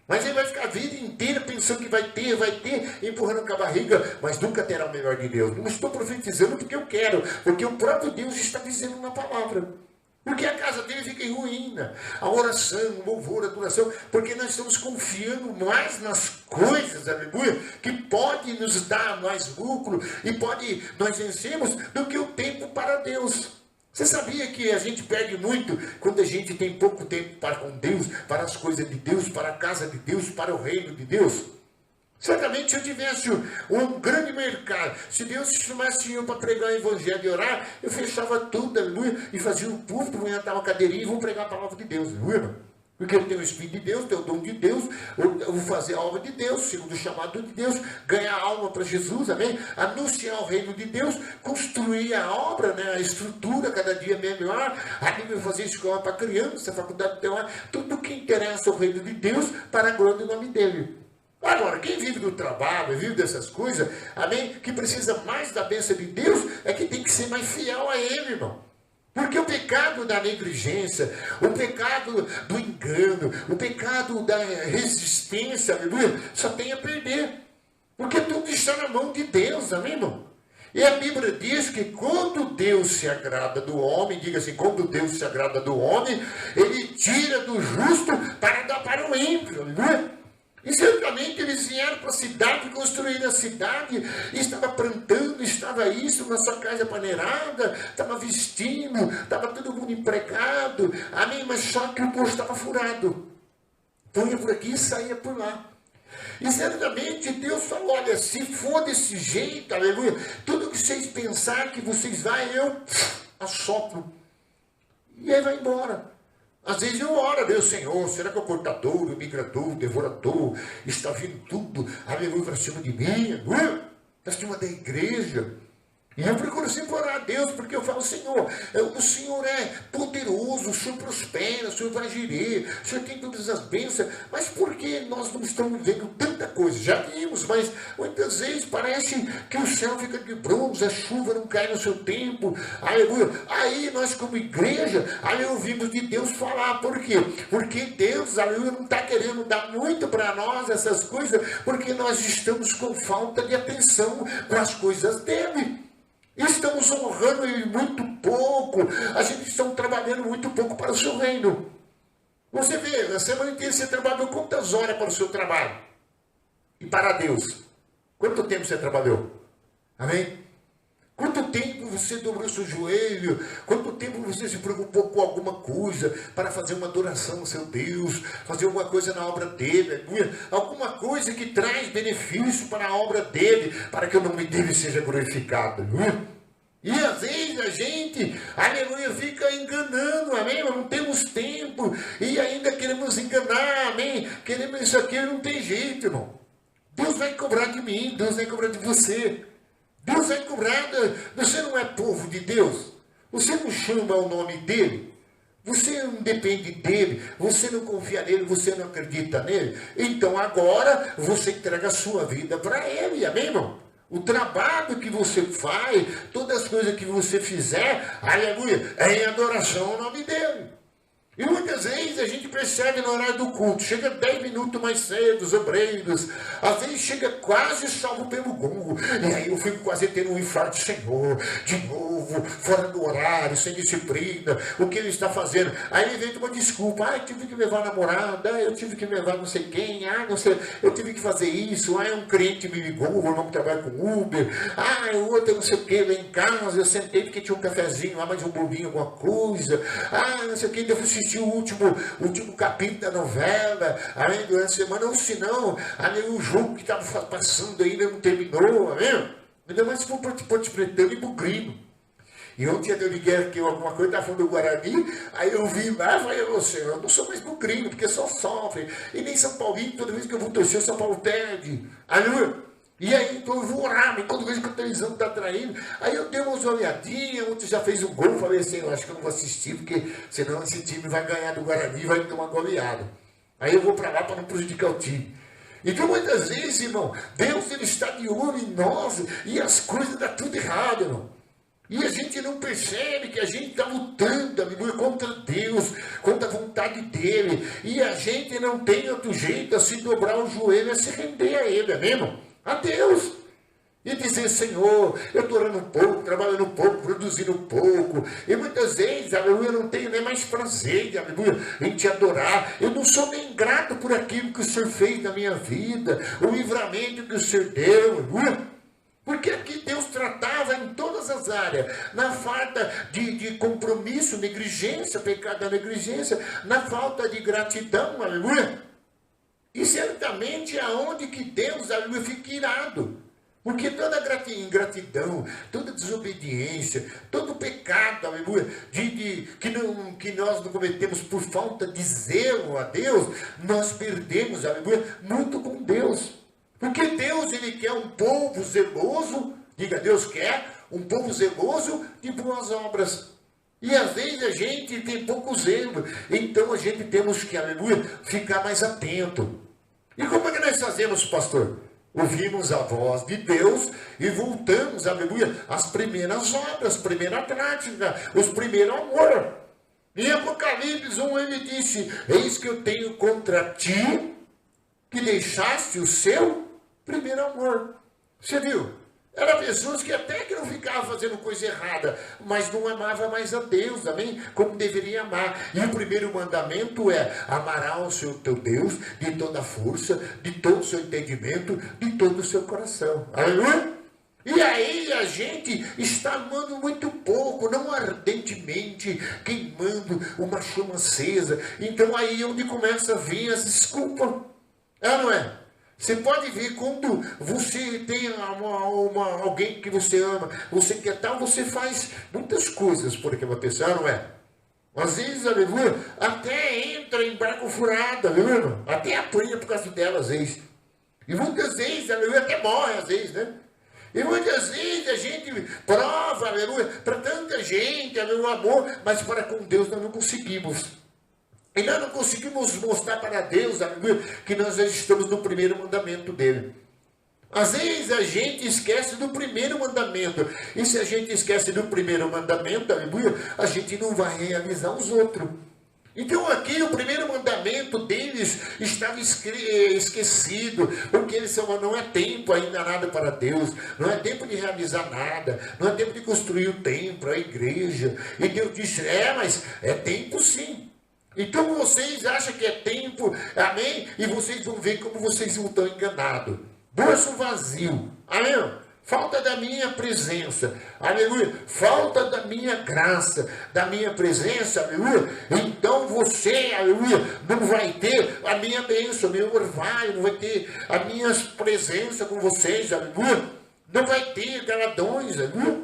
Mas ele vai ficar a vida inteira pensando que vai ter, empurrando com a barriga, mas nunca terá o melhor de Deus. Não estou profetizando porque eu quero, porque o próprio Deus está dizendo na palavra. Porque a casa dele fica em ruína. A oração, o louvor, a adoração, porque nós estamos confiando mais nas coisas, aleluia, que pode nos dar mais lucro e pode nós vencermos do que o tempo para Deus. Você sabia que a gente perde muito quando a gente tem pouco tempo para com Deus, para as coisas de Deus, para a casa de Deus, para o reino de Deus? Certamente, se eu tivesse um grande mercado, se Deus chamasse eu para pregar o evangelho e orar, eu fechava tudo, aleluia, e fazia um púlpito, vou entrar uma cadeirinha e vou pregar a palavra de Deus, aleluia. Porque eu tenho o Espírito de Deus, tenho o dom de Deus, eu vou fazer a obra de Deus, segundo o chamado de Deus, ganhar alma para Jesus, amém? Anunciar o reino de Deus, construir a obra, né? A estrutura cada dia melhor, ali eu fazer escola para criança, faculdade de teologia, tudo que interessa ao reino de Deus para a glória do nome dele. Agora, quem vive do trabalho, vive dessas coisas, amém? Que precisa mais da bênção de Deus, é que tem que ser mais fiel a Ele, irmão. Porque o pecado da negligência, o pecado do engano, o pecado da resistência, aleluia, só tem a perder. Porque tudo está na mão de Deus, amém, irmão? E a Bíblia diz que quando Deus se agrada do homem, diga assim, quando Deus se agrada do homem, Ele tira do justo para dar para o ímpio, aleluia. E certamente eles vieram para a cidade, construíram a cidade, e estava plantando, estava isso, na sua casa paneirada, estava vestindo, estava todo mundo empregado, amém? Mas só que o poço estava furado. Então ia por aqui e saía por lá. E certamente Deus falou, olha, se for desse jeito, aleluia, tudo que vocês pensarem que vocês vão, eu assopro. E aí vai embora. Às vezes eu oro, Deus, Senhor, será que o cortador, o migrador, o devorador, está vindo tudo, aleluia, para cima de mim, aleluia, para cima da igreja? E eu procuro sempre orar a Deus, porque eu falo, Senhor, o Senhor é poderoso, o Senhor prospera, o Senhor vai gerir, o Senhor tem todas as bênçãos, mas por que nós não estamos vendo tanta coisa? Já vimos, mas muitas vezes parece que o céu fica de bronze, a chuva não cai no seu tempo, aleluia. Aí nós como igreja, aí ouvimos de Deus falar, por quê? Porque Deus, aleluia, não está querendo dar muito para nós essas coisas, porque nós estamos com falta de atenção com as coisas dele. Estamos honrando Ele muito pouco. A gente está trabalhando muito pouco para o seu reino. Você vê, na semana inteira você trabalhou quantas horas para o seu trabalho? E para Deus? Quanto tempo você trabalhou? Amém? Quanto tempo você dobrou seu joelho? Quanto tempo você se preocupou com alguma coisa para fazer uma adoração ao seu Deus? Fazer alguma coisa na obra dele? Alguma coisa que traz benefício para a obra dele, para que o nome dele seja glorificado. E às vezes a gente, aleluia, fica enganando, amém? Não temos tempo e ainda queremos enganar, amém? Queremos isso aqui, não tem jeito, irmão. Deus vai cobrar de mim, Deus vai cobrar de você. Deus vai cobrar, você não é povo de Deus, você não chama o nome dele, você não depende dele, você não confia nele, você não acredita nele, então agora você entrega a sua vida para ele, amém, irmão? O trabalho que você faz, todas as coisas que você fizer, aleluia, é em adoração ao nome dele. E muitas vezes a gente percebe no horário do culto, chega 10 minutos mais cedo, os obreiros, às vezes chega quase salvo pelo gongo, e aí eu fico quase tendo um infarto, Senhor, de novo, fora do horário, sem disciplina, o que ele está fazendo? Aí ele vem uma desculpa, eu tive que levar a namorada, eu tive que levar não sei quem, não sei, eu tive que fazer isso, um cliente me ligou, o irmão que trabalha com Uber, o outro não sei o que, lá em casa, eu sentei porque tinha um cafezinho lá, mais um bolinho, alguma coisa, não sei o que, eu fui assistir o último capítulo da novela, amém, durante a semana, ou se não, amém, o jogo que estava passando ainda não terminou, amém? Ainda mais se for Ponte Pretano e Bugrino. E ontem eu liguei aqui alguma coisa, estava falando do Guarani, aí eu vi lá e falei, eu não sou mais bugrino, porque só sofre. E nem São Paulinho, toda vez que eu vou torcer, o São Paulo perde. Aleluia. E aí, então eu vou orar, mas toda vez que a televisão está traindo, aí eu dei umas olhadinhas, ontem já fez um gol, falei assim, eu acho que eu não vou assistir, porque senão esse time vai ganhar do Guarani e vai ter uma goleada. Aí eu vou para lá para não prejudicar o time. Então, muitas vezes, irmão, Deus ele está de olho em nós e as coisas dão tudo errado, irmão. E a gente não percebe que a gente está lutando, aleluia, contra Deus, contra a vontade dEle. E a gente não tem outro jeito a se dobrar o joelho, a se render a Ele, amém, irmão? A Deus. E dizer, Senhor, eu estou orando pouco, trabalhando pouco, produzindo pouco. E muitas vezes, aleluia, eu não tenho nem mais prazer, aleluia, em te adorar. Eu não sou nem grato por aquilo que o Senhor fez na minha vida, o livramento que o Senhor deu, aleluia. Porque aqui Deus tratava em todas as áreas, na falta de compromisso, negligência, pecado da negligência, na falta de gratidão, aleluia. E certamente aonde que Deus, aleluia, fica irado. Porque toda ingratidão, toda desobediência, todo pecado, aleluia, que nós não cometemos por falta de zelo a Deus, nós perdemos, aleluia, muito com Deus. Porque Deus, ele quer um povo zeloso, diga, Deus quer um povo zeloso de boas obras. E às vezes a gente tem pouco zelo, então a gente temos que, aleluia, ficar mais atento. E como é que nós fazemos, pastor? Ouvimos a voz de Deus e voltamos, aleluia, às primeiras obras, primeira prática, os primeiros amor. Em Apocalipse 1 ele disse, eis que eu tenho contra ti, que deixaste o seu primeiro amor. Você viu? Eram pessoas que até que não ficavam fazendo coisa errada, mas não amavam mais a Deus, amém? Como deveria amar. E o primeiro mandamento é, amarás o seu teu Deus de toda a força, de todo o seu entendimento, de todo o seu coração. Aleluia? E aí a gente está amando muito pouco, não ardentemente, queimando uma chama acesa. Então aí é onde começa a vir as desculpas. É, não é? Você pode ver quando você tem alguém que você ama, você quer tal, você faz muitas coisas por aquela pessoa, não é? Às vezes, aleluia, até entra em barco furado, aleluia, até apanha por causa dela, às vezes. E muitas vezes, aleluia, até morre, às vezes, né? E muitas vezes a gente prova, aleluia, para tanta gente, aleluia, o amor, mas para com Deus nós não conseguimos. E nós não conseguimos mostrar para Deus, aleluia, que nós já estamos no primeiro mandamento dele. Às vezes a gente esquece do primeiro mandamento. E se a gente esquece do primeiro mandamento, aleluia, a gente não vai realizar os outros. Então aqui o primeiro mandamento deles estava esquecido, porque eles são, não é tempo ainda nada para Deus, não é tempo de realizar nada, não é tempo de construir o templo, a igreja. E Deus disse, mas é tempo sim. Então vocês acham que é tempo, amém? E vocês vão ver como vocês não estão enganados. Bolso vazio, amém? Falta da minha presença, aleluia. Falta da minha graça, da minha presença, aleluia. Então você, aleluia, não vai ter a minha bênção, meu orvalho, não vai ter a minha presença com vocês, aleluia. Não vai ter galadões, aleluia.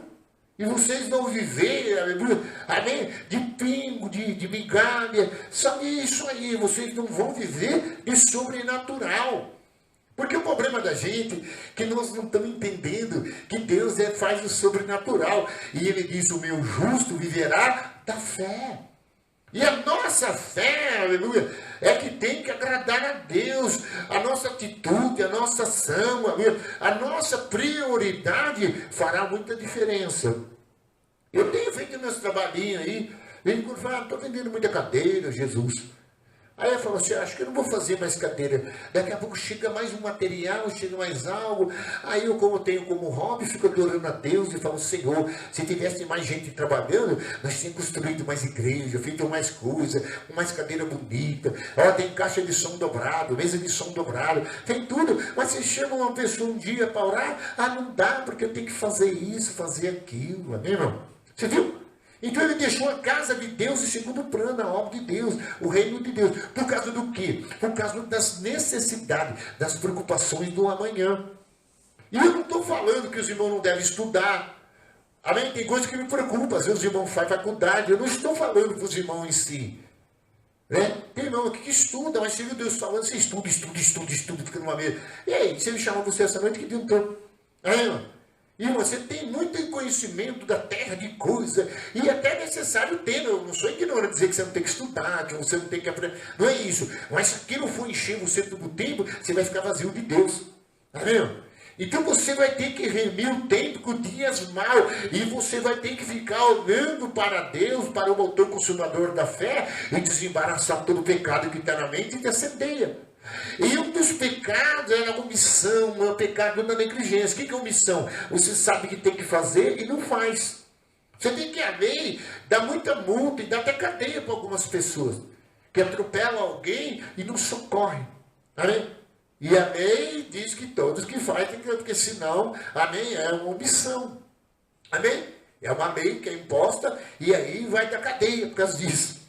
E vocês vão viver, aleluia, amém, de pingo, de migalha, sabe isso aí, vocês não vão viver de sobrenatural. Porque o problema da gente é que nós não estamos entendendo que Deus faz o sobrenatural. E ele diz, o meu justo viverá da fé. E a nossa fé, aleluia, é que tem que agradar a Deus. A nossa atitude, a nossa ação, aleluia, a nossa prioridade fará muita diferença. Eu tenho feito meus trabalhinhos aí, ele fala, estou vendendo muita cadeira, Jesus. Aí eu falo assim, acho que eu não vou fazer mais cadeira. Daqui a pouco chega mais um material, chega mais algo. Aí eu, como tenho como hobby, fico adorando a Deus e falo, Senhor, se tivesse mais gente trabalhando, nós tínhamos construído mais igreja, feito mais coisa, com mais cadeira bonita. Ó, tem caixa de som dobrado, mesa de som dobrado, tem tudo. Mas você chama uma pessoa um dia para orar, não dá, porque eu tenho que fazer isso, fazer aquilo, amém, irmão? Você viu? Então ele deixou a casa de Deus em segundo plano, a obra de Deus, o reino de Deus. Por causa do quê? Por causa das necessidades, das preocupações do amanhã. E eu não estou falando que os irmãos não devem estudar. Amém? Tem coisas que me preocupam. Às vezes os irmãos fazem faculdade. Eu não estou falando para os irmãos em si. Né? Tem irmão aqui que estuda, mas você viu Deus falando, você estuda, fica numa mesa. E aí, se ele chamar você essa noite, que Deus não tem. Amém? E você tem muito conhecimento da terra, de coisa, e até é necessário ter. Eu não sou ignorante dizer que você não tem que estudar, que você não tem que aprender. Não é isso. Mas se aquilo for encher você todo o tempo, você vai ficar vazio de Deus. Amém? Então você vai ter que remir o tempo com dias mal, e você vai ter que ficar olhando para Deus, para o motor consumador da fé, e desembaraçar todo o pecado que está na mente e descendeia. E um dos pecados era a omissão, o pecado da negligência. O que é omissão? Você sabe que tem que fazer e não faz. Você tem que a lei dá muita multa e dá até cadeia para algumas pessoas que atropelam alguém e não socorrem. Amém? E a lei diz que todos que fazem, porque senão, amém, é uma omissão. Amém? É uma lei que é imposta e aí vai dar cadeia por causa disso.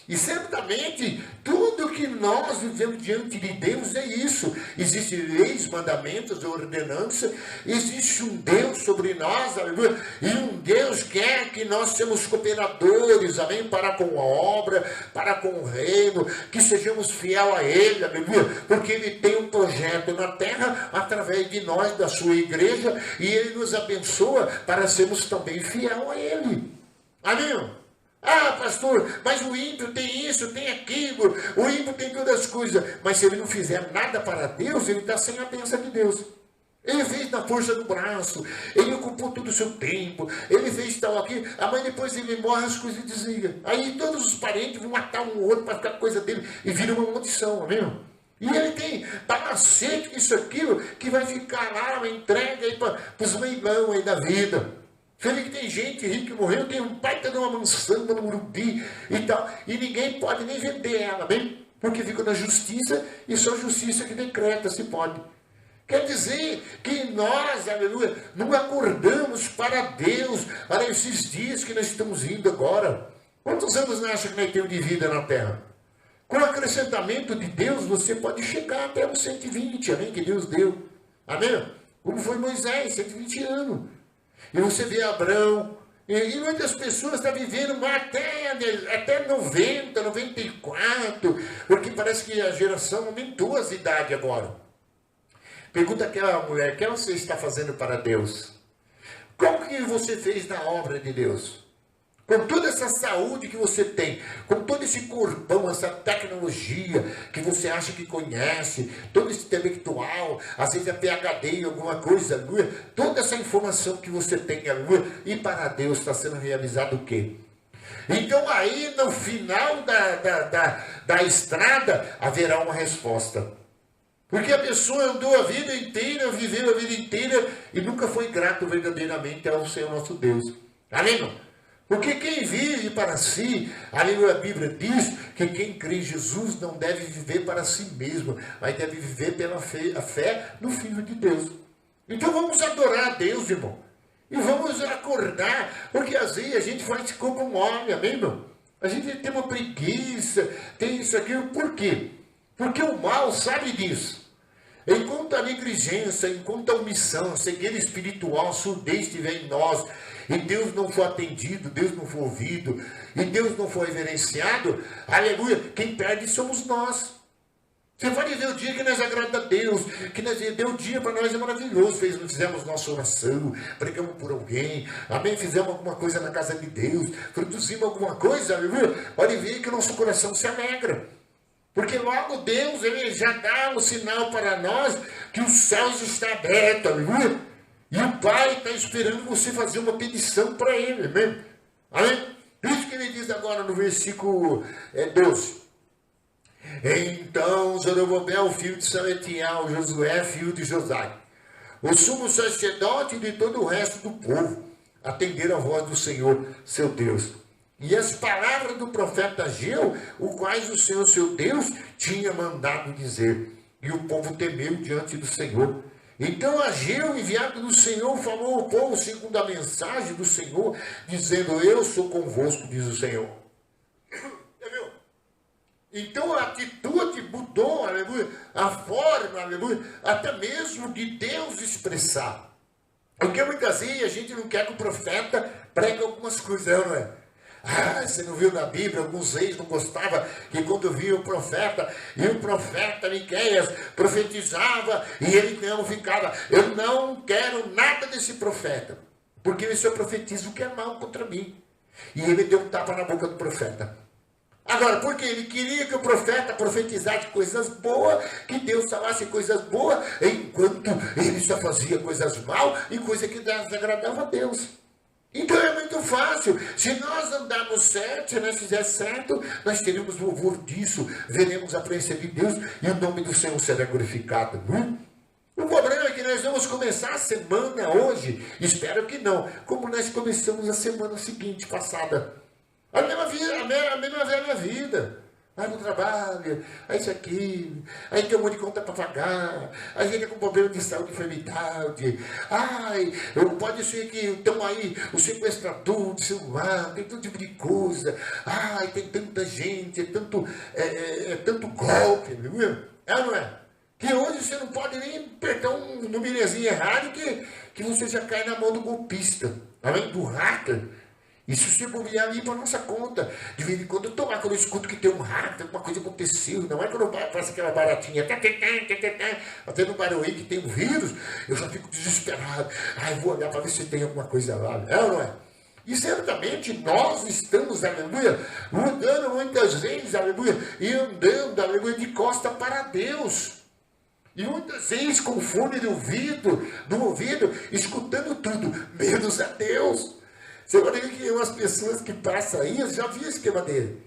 E certamente, tudo que nós vivemos diante de Deus é isso. Existem leis, mandamentos, ordenanças. Existe um Deus sobre nós, aleluia. E um Deus quer que nós sejamos cooperadores, amém, para com a obra, para com o reino, que sejamos fiel a Ele, aleluia. Porque Ele tem um projeto na terra, através de nós, da sua igreja, e Ele nos abençoa para sermos também fiel a Ele. Amém? Ah, pastor, mas o ímpio tem isso, tem aquilo, o ímpio tem todas as coisas. Mas se ele não fizer nada para Deus, ele está sem a bênção de Deus. Ele fez na força do braço, ele ocupou todo o seu tempo, ele fez tal aqui, mas depois ele morre, as coisas desligam. Aí todos os parentes vão matar um outro para ficar com coisa dele e vira uma maldição, amém? E ele tem palacete, isso, aquilo, que vai ficar lá, uma entrega aí para os leilão aí da vida. Você vê que tem gente rica que morreu, tem um pai que está numa mansão, no Morumbi e tal, e ninguém pode nem vender ela, bem? Porque fica na justiça e só a justiça que decreta se pode. Quer dizer que nós, aleluia, não acordamos para Deus, para esses dias que nós estamos indo agora. Quantos anos nós achamos que nós temos de vida na terra? Com o acrescentamento de Deus, você pode chegar até os 120, amém, que Deus deu. Amém? Como foi Moisés, 120 anos. E você vê Abraão, e muitas pessoas estão vivendo até 90, 94, porque parece que a geração aumentou as idades agora. Pergunta aquela mulher, o que você está fazendo para Deus? Qual que você fez na obra de Deus? Com toda essa saúde que você tem, com todo esse corpão, essa tecnologia que você acha que conhece, todo esse intelectual, às vezes é PhD em alguma coisa, toda essa informação que você tem, e para Deus está sendo realizado o quê? Então aí no final da estrada haverá uma resposta. Porque a pessoa andou a vida inteira, viveu a vida inteira e nunca foi grato verdadeiramente ao Senhor nosso Deus. Amém? Porque quem vive para si, a Bíblia diz que quem crê em Jesus não deve viver para si mesmo, mas deve viver pela fé no Filho de Deus. Então vamos adorar a Deus, irmão. E vamos acordar, porque às vezes a gente faz como um homem, amém, irmão? A gente tem uma preguiça, tem isso aqui. Por quê? Porque o mal sabe disso. Enquanto a negligência, enquanto a omissão, a cegueira espiritual, a surdez estiver em nós, e Deus não for atendido, Deus não for ouvido, e Deus não for reverenciado, aleluia, quem perde somos nós. Você pode ver o dia que nós agradamos a Deus, que nós deu o dia para nós é maravilhoso, fizemos nossa oração, pregamos por alguém, amém, fizemos alguma coisa na casa de Deus, produzimos alguma coisa, aleluia, pode ver que o nosso coração se alegra. Porque logo Deus, Ele já dá um sinal para nós que os céus estão abertos, aleluia. E o Pai está esperando você fazer uma petição para Ele, amém? Amém? Por isso que Ele diz agora no versículo 12. Então Zorobabel, filho de Saletiel, Josué, filho de Josai, o sumo sacerdote e de todo o resto do povo, atenderam a voz do Senhor, seu Deus. E as palavras do profeta Ageu, o quais o Senhor, seu Deus, tinha mandado dizer. E o povo temeu diante do Senhor. Então Ageu, enviado do Senhor, falou ao povo segundo a mensagem do Senhor, dizendo: eu sou convosco, diz o Senhor. Entendeu? Então a atitude mudou, aleluia, a forma, aleluia, até mesmo de Deus expressar. Porque muitas vezes a gente não quer que o profeta pregue algumas coisas, não é? Ah, você não viu na Bíblia, alguns reis não gostavam que quando via o profeta, e o profeta Miqueias profetizava, e ele não ficava, eu não quero nada desse profeta, porque ele só profetiza o que é mal contra mim. E ele deu um tapa na boca do profeta. Agora, porque ele queria que o profeta profetizasse coisas boas, que Deus falasse coisas boas, enquanto ele só fazia coisas mal e coisas que desagradava a Deus. Então é muito fácil. Se nós andarmos certo, se nós fizermos certo, nós teremos louvor disso, veremos a presença de Deus e o nome do Senhor será glorificado. O problema é que nós vamos começar a semana hoje, espero que não, como nós começamos a semana seguinte, passada. A mesma velha vida. Aí no trabalho, aí isso aqui, aí tem um monte de conta para pagar, a gente é com problema de saúde e enfermidade, ai, pode ser que estão aí o sequestrador de celular, tem todo tipo de coisa, ai, tem tanta gente, é tanto golpe, viu? É ou não é? Que hoje você não pode nem apertar um numerozinho errado que você já cai na mão do golpista, além do hacker. Isso se bobear ali para nossa conta. De vez em quando eu estou lá, quando eu escuto que tem um hacker, alguma coisa aconteceu. Não é quando passa aquela baratinha, até no barulho que tem um vírus, eu já fico desesperado. Ai, vou olhar para ver se tem alguma coisa lá. É ou não é? E certamente nós estamos, aleluia, mudando muitas vezes, aleluia, e andando, aleluia, de costa para Deus. E muitas vezes com fone no ouvido, escutando tudo, menos a Deus. Você vai ver que umas pessoas que passam aí, eu já vi o esquema dele.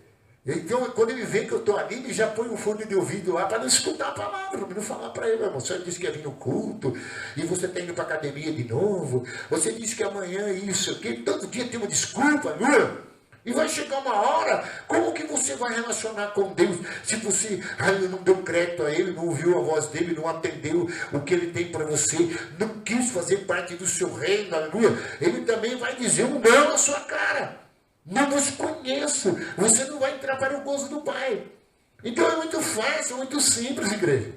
Então, quando ele vê que eu estou ali, ele já põe um fone de ouvido lá para não escutar a palavra, para não falar para ele, irmão. Você disse que ia vir no culto, e você está indo para a academia de novo, você disse que amanhã é isso aqui, todo dia tem uma desculpa, não é? E vai chegar uma hora, como que você vai relacionar com Deus? Se você não deu crédito a Ele, não ouviu a voz dEle, não atendeu o que Ele tem para você, não quis fazer parte do seu reino, aleluia, Ele também vai dizer um não na sua cara. Não vos conheço, você não vai entrar para o gozo do Pai. Então é muito fácil, é muito simples, igreja.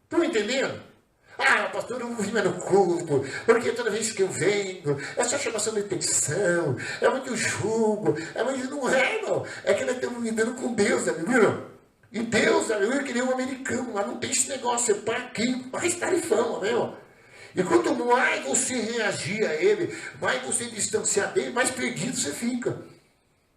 Estão entendendo? Ah, pastor, eu não vim no culto, porque toda vez que eu venho, é só chamação de atenção, é muito julgo, não é, irmão. É que nós estamos lidando com Deus, aleluia. E Deus, aleluia, que nem um americano, mas não tem esse negócio, é para aqui, mais tarifão, amém? E quanto mais você reagir a Ele, mais você distanciar dele, mais perdido você fica.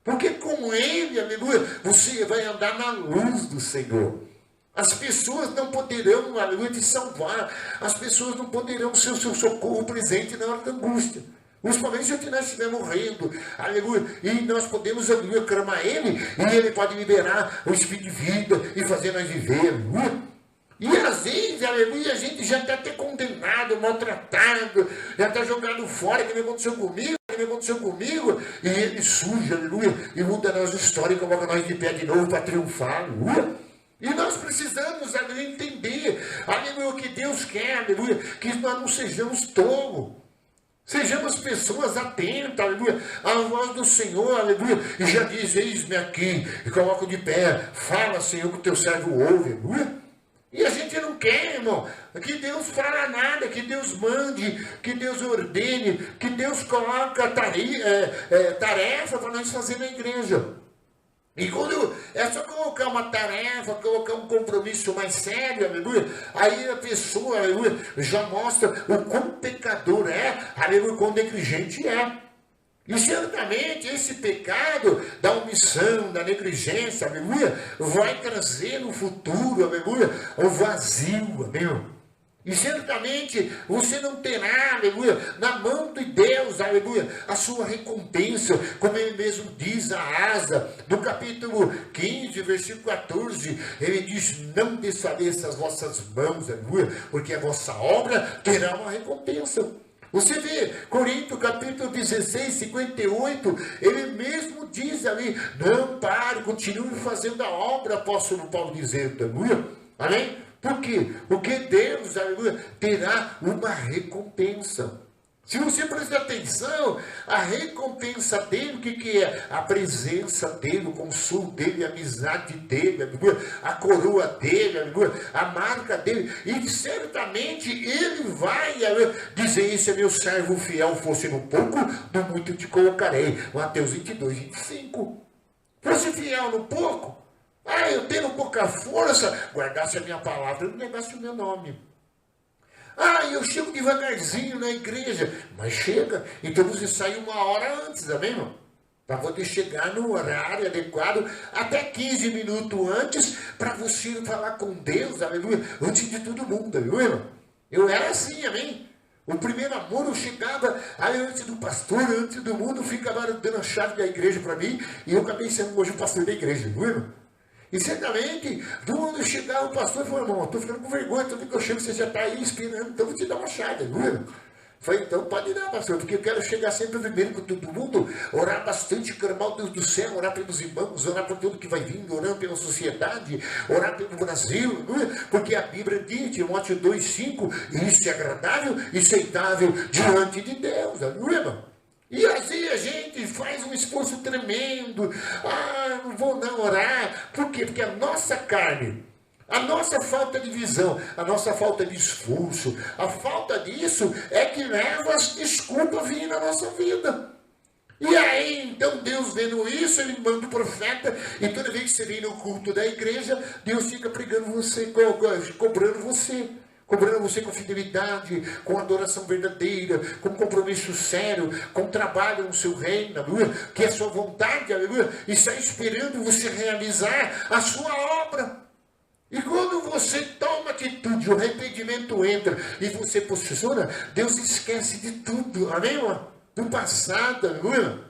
Porque com Ele, aleluia, você vai andar na luz do Senhor. As pessoas não poderão, aleluia, te salvar. As pessoas não poderão ser o seu socorro presente na hora da angústia. Principalmente se nós estivermos morrendo, aleluia. E nós podemos, aleluia, clamar Ele, e Ele pode liberar o Espírito de vida e fazer nós viver, aleluia. E às vezes, aleluia, a gente já está até condenado, maltratado, já está jogado fora, que nem aconteceu comigo, e Ele surge, aleluia, e muda a nossa história e coloca nós de pé de novo para triunfar, aleluia. E nós precisamos, aleluia, entender, aleluia, o que Deus quer, aleluia, que nós não sejamos tolos. Sejamos pessoas atentas, aleluia, à voz do Senhor, aleluia. E já diz, eis-me aqui, e coloco de pé, fala, Senhor, que o teu servo ouve, aleluia. E a gente não quer, irmão, que Deus fala nada, que Deus mande, que Deus ordene, que Deus coloca tarefa para nós fazer na igreja. E quando é só colocar uma tarefa, colocar um compromisso mais sério, aleluia, aí a pessoa, aleluia, já mostra o quão pecador é, aleluia, quão negligente é. E certamente esse pecado da omissão, da negligência, aleluia, vai trazer no futuro, aleluia, o vazio, aleluia. E certamente você não terá, aleluia, na mão de Deus, aleluia, a sua recompensa, como ele mesmo diz a Asa, no capítulo 15, versículo 14, ele diz, não desfaleça as vossas mãos, aleluia, porque a vossa obra terá uma recompensa. Você vê, Coríntios capítulo 16, 58, ele mesmo diz ali, não pare, continue fazendo a obra, apóstolo Paulo dizendo, aleluia, amém? Por quê? Porque Deus, aleluia, terá uma recompensa. Se você prestar atenção, a recompensa dele, o que é? A presença dele, o consolo dele, a amizade dele, aleluia, a coroa dele, aleluia, a marca dele. E certamente ele vai, aleluia, dizer: esse é meu servo fiel, fosse no pouco, no muito te colocarei. Mateus 22, 25. Fosse fiel no pouco, eu tenho pouca força, guardasse a minha palavra, não negasse o meu nome. Eu chego devagarzinho na igreja. Mas chega. Então você sai uma hora antes, amém, irmão? Para poder chegar no horário adequado, até 15 minutos antes, para você falar com Deus, aleluia, antes de todo mundo, aleluia, irmão? Eu era assim, amém? O primeiro amor, eu chegava aí antes do pastor, antes do mundo, ficava dando a chave da igreja para mim, e eu acabei sendo hoje o pastor da igreja, aleluia, irmão? E certamente, quando chegar o pastor, falou: irmão, estou ficando com vergonha, tudo que eu chego, você já está aí esperando, então vou te dar uma chave, viu? Falei: então pode dar, pastor, porque eu quero chegar sempre primeiro com todo mundo, orar bastante, clamar o Deus do céu, orar pelos irmãos, orar por tudo que vai vindo, orar pela sociedade, orar pelo Brasil, porque a Bíblia diz, Timóteo 2,5, isso é agradável e aceitável diante de Deus, aleluia. E assim a gente faz um esforço tremendo. Não vou não orar. Por quê? Porque a nossa carne, a nossa falta de visão, a nossa falta de esforço, a falta disso é que leva as desculpas a vir na nossa vida. E aí, então, Deus vendo isso, Ele manda o profeta, e toda vez que você vem no culto da igreja, Deus fica pregando você, cobrando você. Cobrando você com fidelidade, com adoração verdadeira, com compromisso sério, com trabalho no seu reino, aleluia, que é a sua vontade, aleluia, e está esperando você realizar a sua obra. E quando você toma atitude, o arrependimento entra e você posiciona, Deus esquece de tudo, amém, irmão? Do passado, aleluia.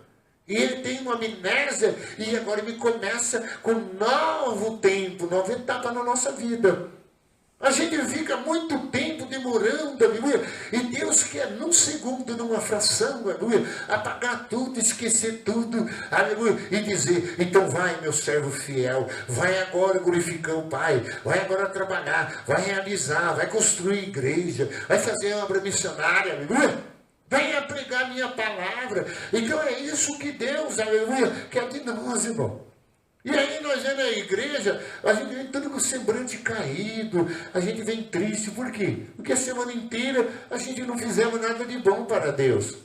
E Ele tem uma amnésia e agora Ele começa com um novo tempo, nova etapa na nossa vida. A gente fica muito tempo demorando, aleluia, e Deus quer num segundo, numa fração, aleluia, apagar tudo, esquecer tudo, aleluia, e dizer: então vai, meu servo fiel, vai agora glorificar o Pai, vai agora trabalhar, vai realizar, vai construir igreja, vai fazer obra missionária, aleluia, venha pregar minha palavra. Então é isso que Deus, aleluia, quer de nós, irmão. E aí nós vemos na igreja, a gente vem todo com o semblante caído, a gente vem triste. Por quê? Porque a semana inteira a gente não fizemos nada de bom para Deus.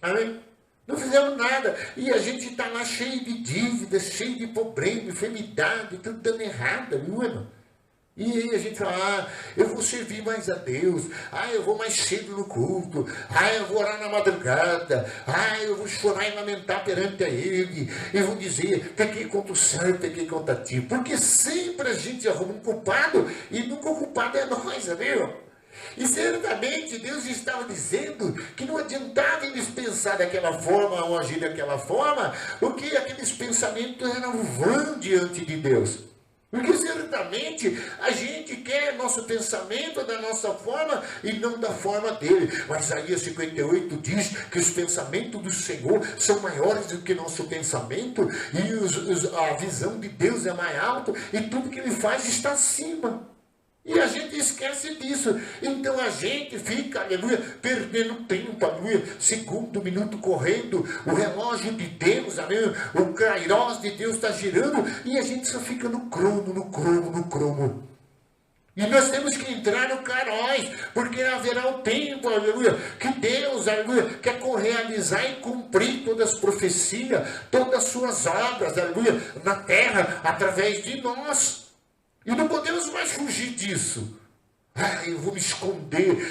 Amém? Não fizemos nada. E a gente está lá cheio de dívidas, cheio de problema, enfermidade, tudo dando errado, viu, irmão? E aí a gente fala: eu vou servir mais a Deus, eu vou mais cedo no culto, eu vou orar na madrugada, eu vou chorar e lamentar perante a Ele, e vou dizer: pequei contra o céu, pequei contra ti. Porque sempre a gente arruma um culpado, e nunca o culpado é nós, amém? E certamente Deus estava dizendo que não adiantava eles pensar daquela forma ou agir daquela forma, porque aqueles pensamentos eram vãos diante de Deus. Porque certamente a gente quer nosso pensamento da nossa forma e não da forma dele. Mas Isaías 58 diz que os pensamentos do Senhor são maiores do que nosso pensamento, e a visão de Deus é mais alta, e tudo que Ele faz está acima. E a gente esquece disso. Então a gente fica, aleluia, perdendo tempo, aleluia, segundo, minuto correndo, o relógio de Deus, aleluia, o Kairos de Deus está girando, e a gente só fica no crono. E nós temos que entrar no Kairos, porque haverá o tempo, aleluia, que Deus, aleluia, quer realizar e cumprir todas as profecias, todas as suas obras, aleluia, na terra, através de nós. E não podemos mais fugir disso. Eu vou me esconder.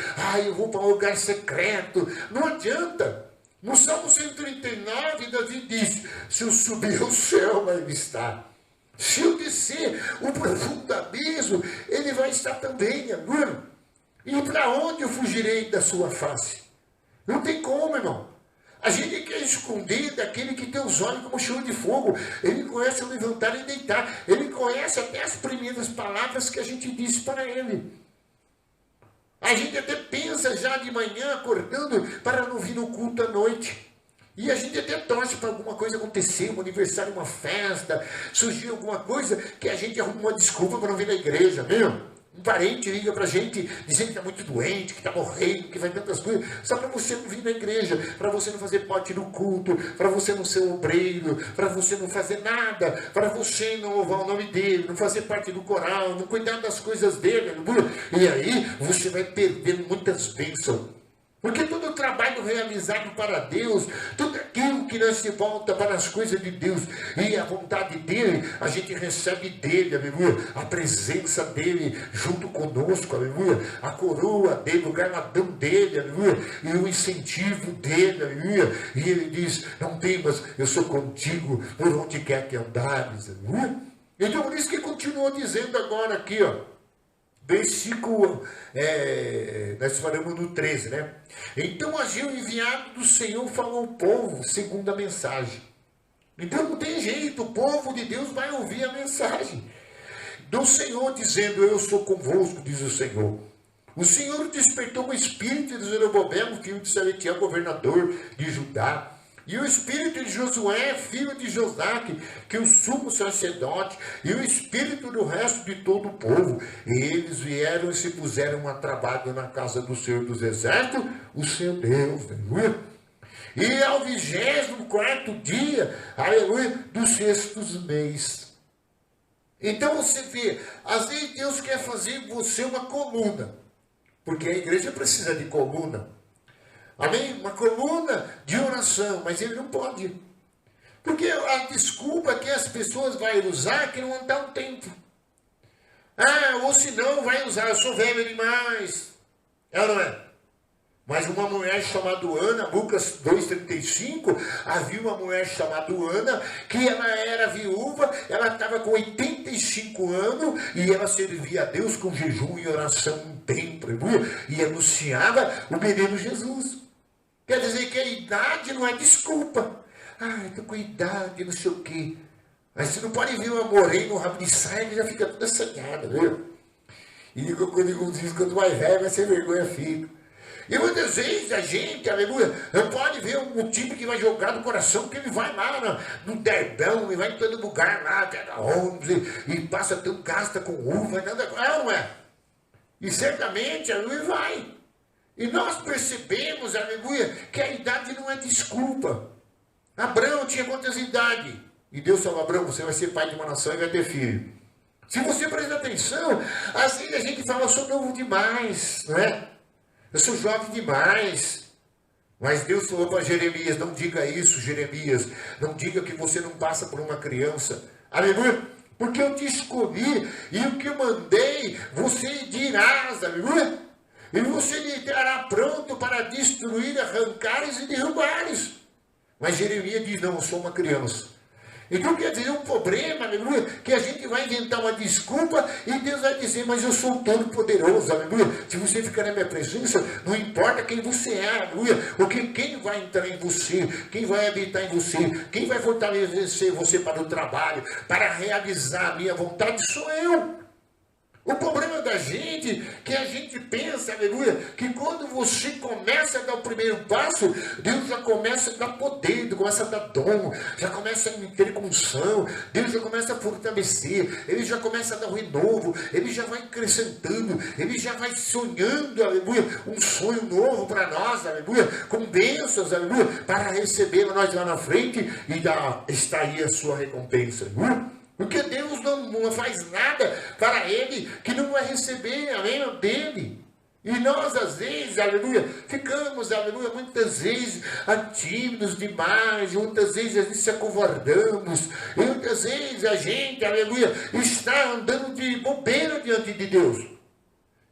Eu vou para um lugar secreto. Não adianta. No Salmo 139, Davi diz: se eu subir ao céu, vai me estar. Se eu descer o profundo abismo, Ele vai estar também, amor. E para onde eu fugirei da sua face? Não tem como, irmão. A gente quer esconder daquele que tem os olhos como chama de fogo. Ele conhece o levantar e deitar. Ele conhece até as primeiras palavras que a gente disse para ele. A gente até pensa já de manhã acordando para não vir no culto à noite. E a gente até torce para alguma coisa acontecer, um aniversário, uma festa, surgir alguma coisa que a gente arruma uma desculpa para não vir na igreja, viu? Um parente liga pra gente dizendo que está muito doente, que está morrendo, que vai tantas coisas, só para você não vir na igreja, para você não fazer parte do culto, para você não ser obreiro, para você não fazer nada, para você não louvar o nome dele, não fazer parte do coral, não cuidar das coisas dele, e aí você vai perdendo muitas bênçãos. Porque todo o trabalho realizado para Deus, tudo aquilo que nós se volta para as coisas de Deus e a vontade dele, a gente recebe dele, aleluia, a presença dele junto conosco, aleluia, a coroa dele, o galardão dele, aleluia, e o incentivo dele, aleluia, e ele diz, não temas, eu sou contigo por onde quer que andares, aleluia. Então por isso que continuou dizendo agora aqui, ó, versículo, nós falamos no 13, né? Então agiu o enviado do Senhor, falou ao povo, segundo a mensagem. Então não tem jeito, o povo de Deus vai ouvir a mensagem do Senhor, dizendo, eu sou convosco, diz o Senhor. O Senhor despertou o espírito de Zorobabel, filho de Salatiel, governador de Judá, e o espírito de Josué, filho de Josaque, que é o sumo sacerdote, e o espírito do resto de todo o povo. E eles vieram e se puseram a trabalho na casa do Senhor dos Exércitos, o seu Deus, aleluia. E ao 24º dia, aleluia, do 6º mês. Então você vê, às vezes Deus quer fazer você uma coluna, porque a igreja precisa de coluna. Amém? Uma coluna de oração, mas ele não pode. Porque a desculpa que as pessoas vão usar é que não dá um tempo. Ou se não, vai usar, eu sou velho demais. É ou não é? Mas uma mulher chamada Ana, Lucas 2,35, havia uma mulher chamada Ana, que ela era viúva, ela estava com 85 anos, e ela servia a Deus com jejum e oração no templo, e anunciava o menino Jesus. Quer dizer que a idade não é desculpa. Estou com idade, não sei o quê. Mas você não pode ver uma morena no rabo de saia que já fica toda assanhada, viu? E quando mais velho vai ser vergonha, fica. E muitas vezes a gente, aleluia, não pode ver um time que vai jogar no coração, que ele vai lá no derdão, ele vai em todo lugar lá, pega ônibus, e passa tão gasta com uva, nada, não é? E certamente, aleluia, vai. E nós percebemos, aleluia, que a idade não é desculpa. Abraão tinha quantas idades? E Deus falou, Abraão, você vai ser pai de uma nação e vai ter filho. Se você prestar atenção, às vezes a gente fala, eu sou novo demais, não é? Eu sou jovem demais. Mas Deus falou para Jeremias, não diga isso, Jeremias. Não diga que você não passa por uma criança. Aleluia. Porque eu te escolhi e o que eu mandei, você dirás, aleluia. E você lhe estará pronto para destruir, arrancares e derrubares. Mas Jeremias diz, não, eu sou uma criança. Então quer dizer, um problema, aleluia, que a gente vai inventar uma desculpa e Deus vai dizer, mas eu sou todo poderoso, aleluia. Se você ficar na minha presença, não importa quem você é, aleluia. Porque quem vai entrar em você, quem vai habitar em você, quem vai fortalecer você para o trabalho, para realizar a minha vontade, sou eu. O problema da gente, que a gente pensa, aleluia, que quando você começa a dar o primeiro passo, Deus já começa a dar poder, Deus começa a dar dom, já começa a ter unção, Deus já começa a fortalecer, Ele já começa a dar um renovo, Ele já vai acrescentando, Ele já vai sonhando, aleluia, um sonho novo para nós, aleluia, com bênçãos, aleluia, para receber nós lá na frente e está aí a sua recompensa, aleluia. Porque Deus não faz nada para Ele que não vai receber, amém, dele. E nós, às vezes, aleluia, ficamos, aleluia, muitas vezes tímidos demais, muitas vezes a gente se acovardamos, e muitas vezes a gente, aleluia, está andando de bobeira diante de Deus.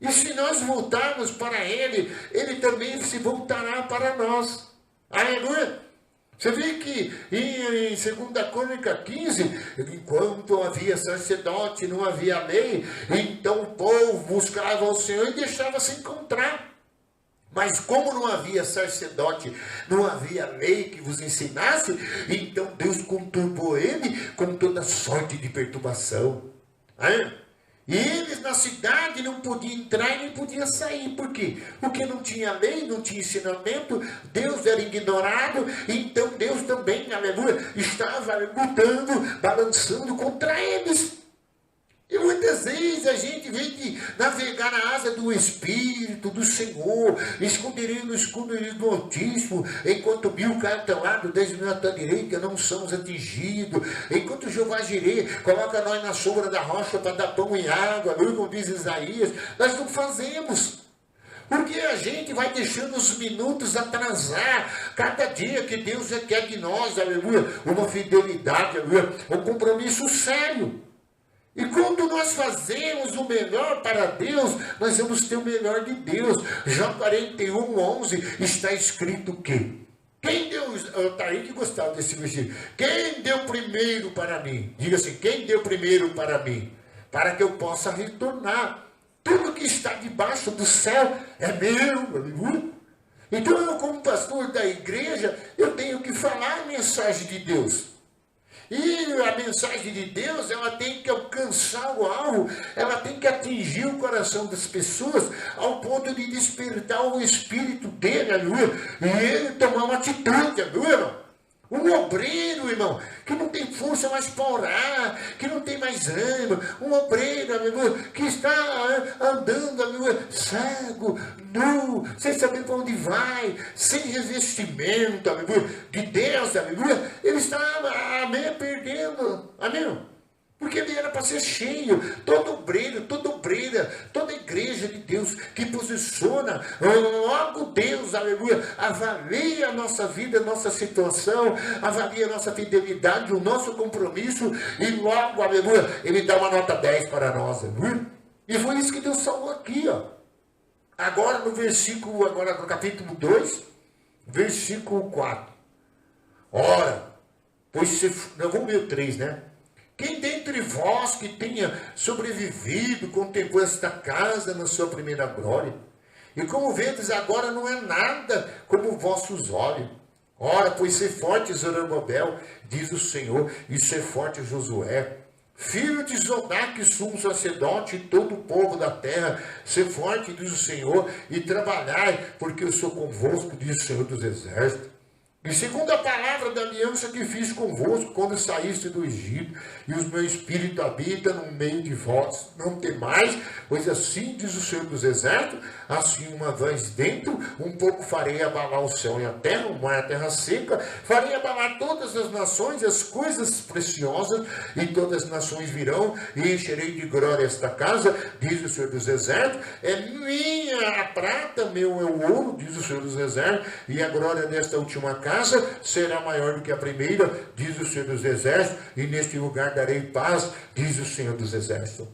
E se nós voltarmos para Ele, Ele também se voltará para nós. Aleluia. Você vê que em 2 Crônica 15, enquanto havia sacerdote, não havia lei, então o povo buscava ao Senhor e deixava se encontrar. Mas como não havia sacerdote, não havia lei que vos ensinasse, então Deus conturbou ele com toda sorte de perturbação. E eles na cidade não podiam entrar e nem podiam sair. Por quê? Porque não tinha lei, não tinha ensinamento, Deus era ignorado, então Deus também, aleluia, estava lutando, balançando contra eles. E muitas vezes a gente, em vez de navegar na asa do Espírito, do Senhor, esconderei no escudo do Altíssimo, enquanto 1000 caem ao teu lado, 10.000 à tua direita, não somos atingidos. Enquanto Jeová Jirê coloca nós na sombra da rocha para dar pão e água, como diz Isaías, nós não fazemos. Porque a gente vai deixando os minutos atrasar cada dia que Deus requer de nós, aleluia, uma fidelidade, aleluia, um compromisso sério. E quando nós fazemos o melhor para Deus, nós vamos ter o melhor de Deus. Jó 41:11 está escrito o quê? Quem deu, está aí que gostava desse versículo. Quem deu primeiro para mim? Diga assim, quem deu primeiro para mim? Para que eu possa retornar. Tudo que está debaixo do céu é meu, aleluia. Então eu, como pastor da igreja, eu tenho que falar a mensagem de Deus. E a mensagem de Deus, ela tem que alcançar o alvo, ela tem que atingir o coração das pessoas, ao ponto de despertar o espírito dele, aleluia, e ele tomar uma atitude, aleluia. Um obreiro, irmão, que não tem força mais para orar, que não tem mais ânimo, um obreiro, aleluia, que está andando, aleluia, cego, nu, sem saber para onde vai, sem revestimento, aleluia, de Deus, aleluia, ele está, amém, perdendo, amém. Porque ele era para ser cheio, todo obreiro, toda obreira, toda igreja de Deus que posiciona, logo Deus, aleluia, avalia a nossa vida, a nossa situação, avalia a nossa fidelidade, o nosso compromisso, e logo, aleluia, ele dá uma nota 10 para nós, aleluia. E foi isso que Deus salvou aqui, ó. Agora no versículo, agora no capítulo 2, versículo 4. Ora, pois se, não, vamos ver o 3, né? Quem dentre vós que tenha sobrevivido, contemplou esta casa na sua primeira glória? E como vedes, agora não é nada como vossos olhos. Ora, pois ser forte, Zorobabel, diz o Senhor, e ser forte, Josué, filho de Zodaque, sumo sacerdote, e todo o povo da terra, ser forte, diz o Senhor, e trabalhai, porque eu sou convosco, diz o Senhor dos Exércitos. E segundo a palavra da aliança que fiz convosco, quando saíste do Egito, e o meu espírito habita no meio de vós, não temais, pois assim diz o Senhor dos Exércitos, assim uma vez dentro, um pouco farei abalar o céu e a terra, o mar e a terra seca, farei abalar todas as nações, as coisas preciosas, e todas as nações virão, e encherei de glória esta casa, diz o Senhor dos Exércitos, é minha a prata, meu é o ouro, diz o Senhor dos Exércitos, e a glória desta última casa será maior do que a primeira, diz o Senhor dos Exércitos, e neste lugar darei paz, diz o Senhor dos Exércitos.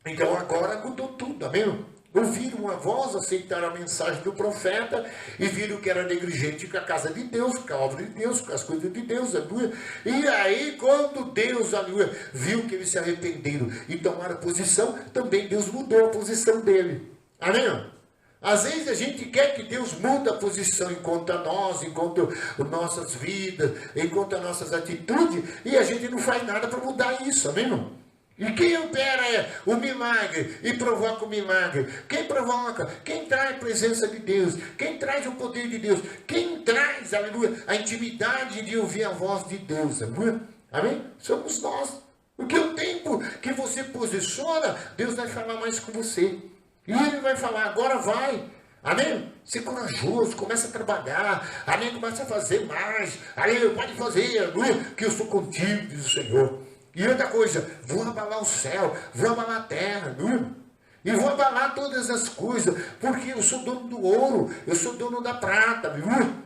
Então agora mudou tudo, amém? Ouviram uma voz, aceitaram a mensagem do profeta e viram que era negligente com a casa de Deus, com a obra de Deus, com as coisas de Deus, aleluia. E aí quando Deus, aleluia, viu que eles se arrependeram e tomaram posição, também Deus mudou a posição dele, amém? Às vezes a gente quer que Deus mude a posição enquanto a nós, enquanto as nossas vidas, enquanto as nossas atitudes, e a gente não faz nada para mudar isso, amém, irmão? E quem opera o milagre e provoca o milagre? Quem provoca? Quem traz a presença de Deus? Quem traz o poder de Deus? Quem traz, aleluia, a intimidade de ouvir a voz de Deus, aleluia? Amém? Somos nós. Porque o tempo que você posiciona, Deus vai falar mais com você. E ele vai falar, agora vai, amém? Ser corajoso, começa a trabalhar, amém? Começa a fazer mais, amém? Pode fazer, aleluia, que eu sou contigo, diz o Senhor. E outra coisa, vou abalar o céu, vou abalar a terra, aleluia. E vou abalar todas as coisas, porque eu sou dono do ouro, eu sou dono da prata, aleluia.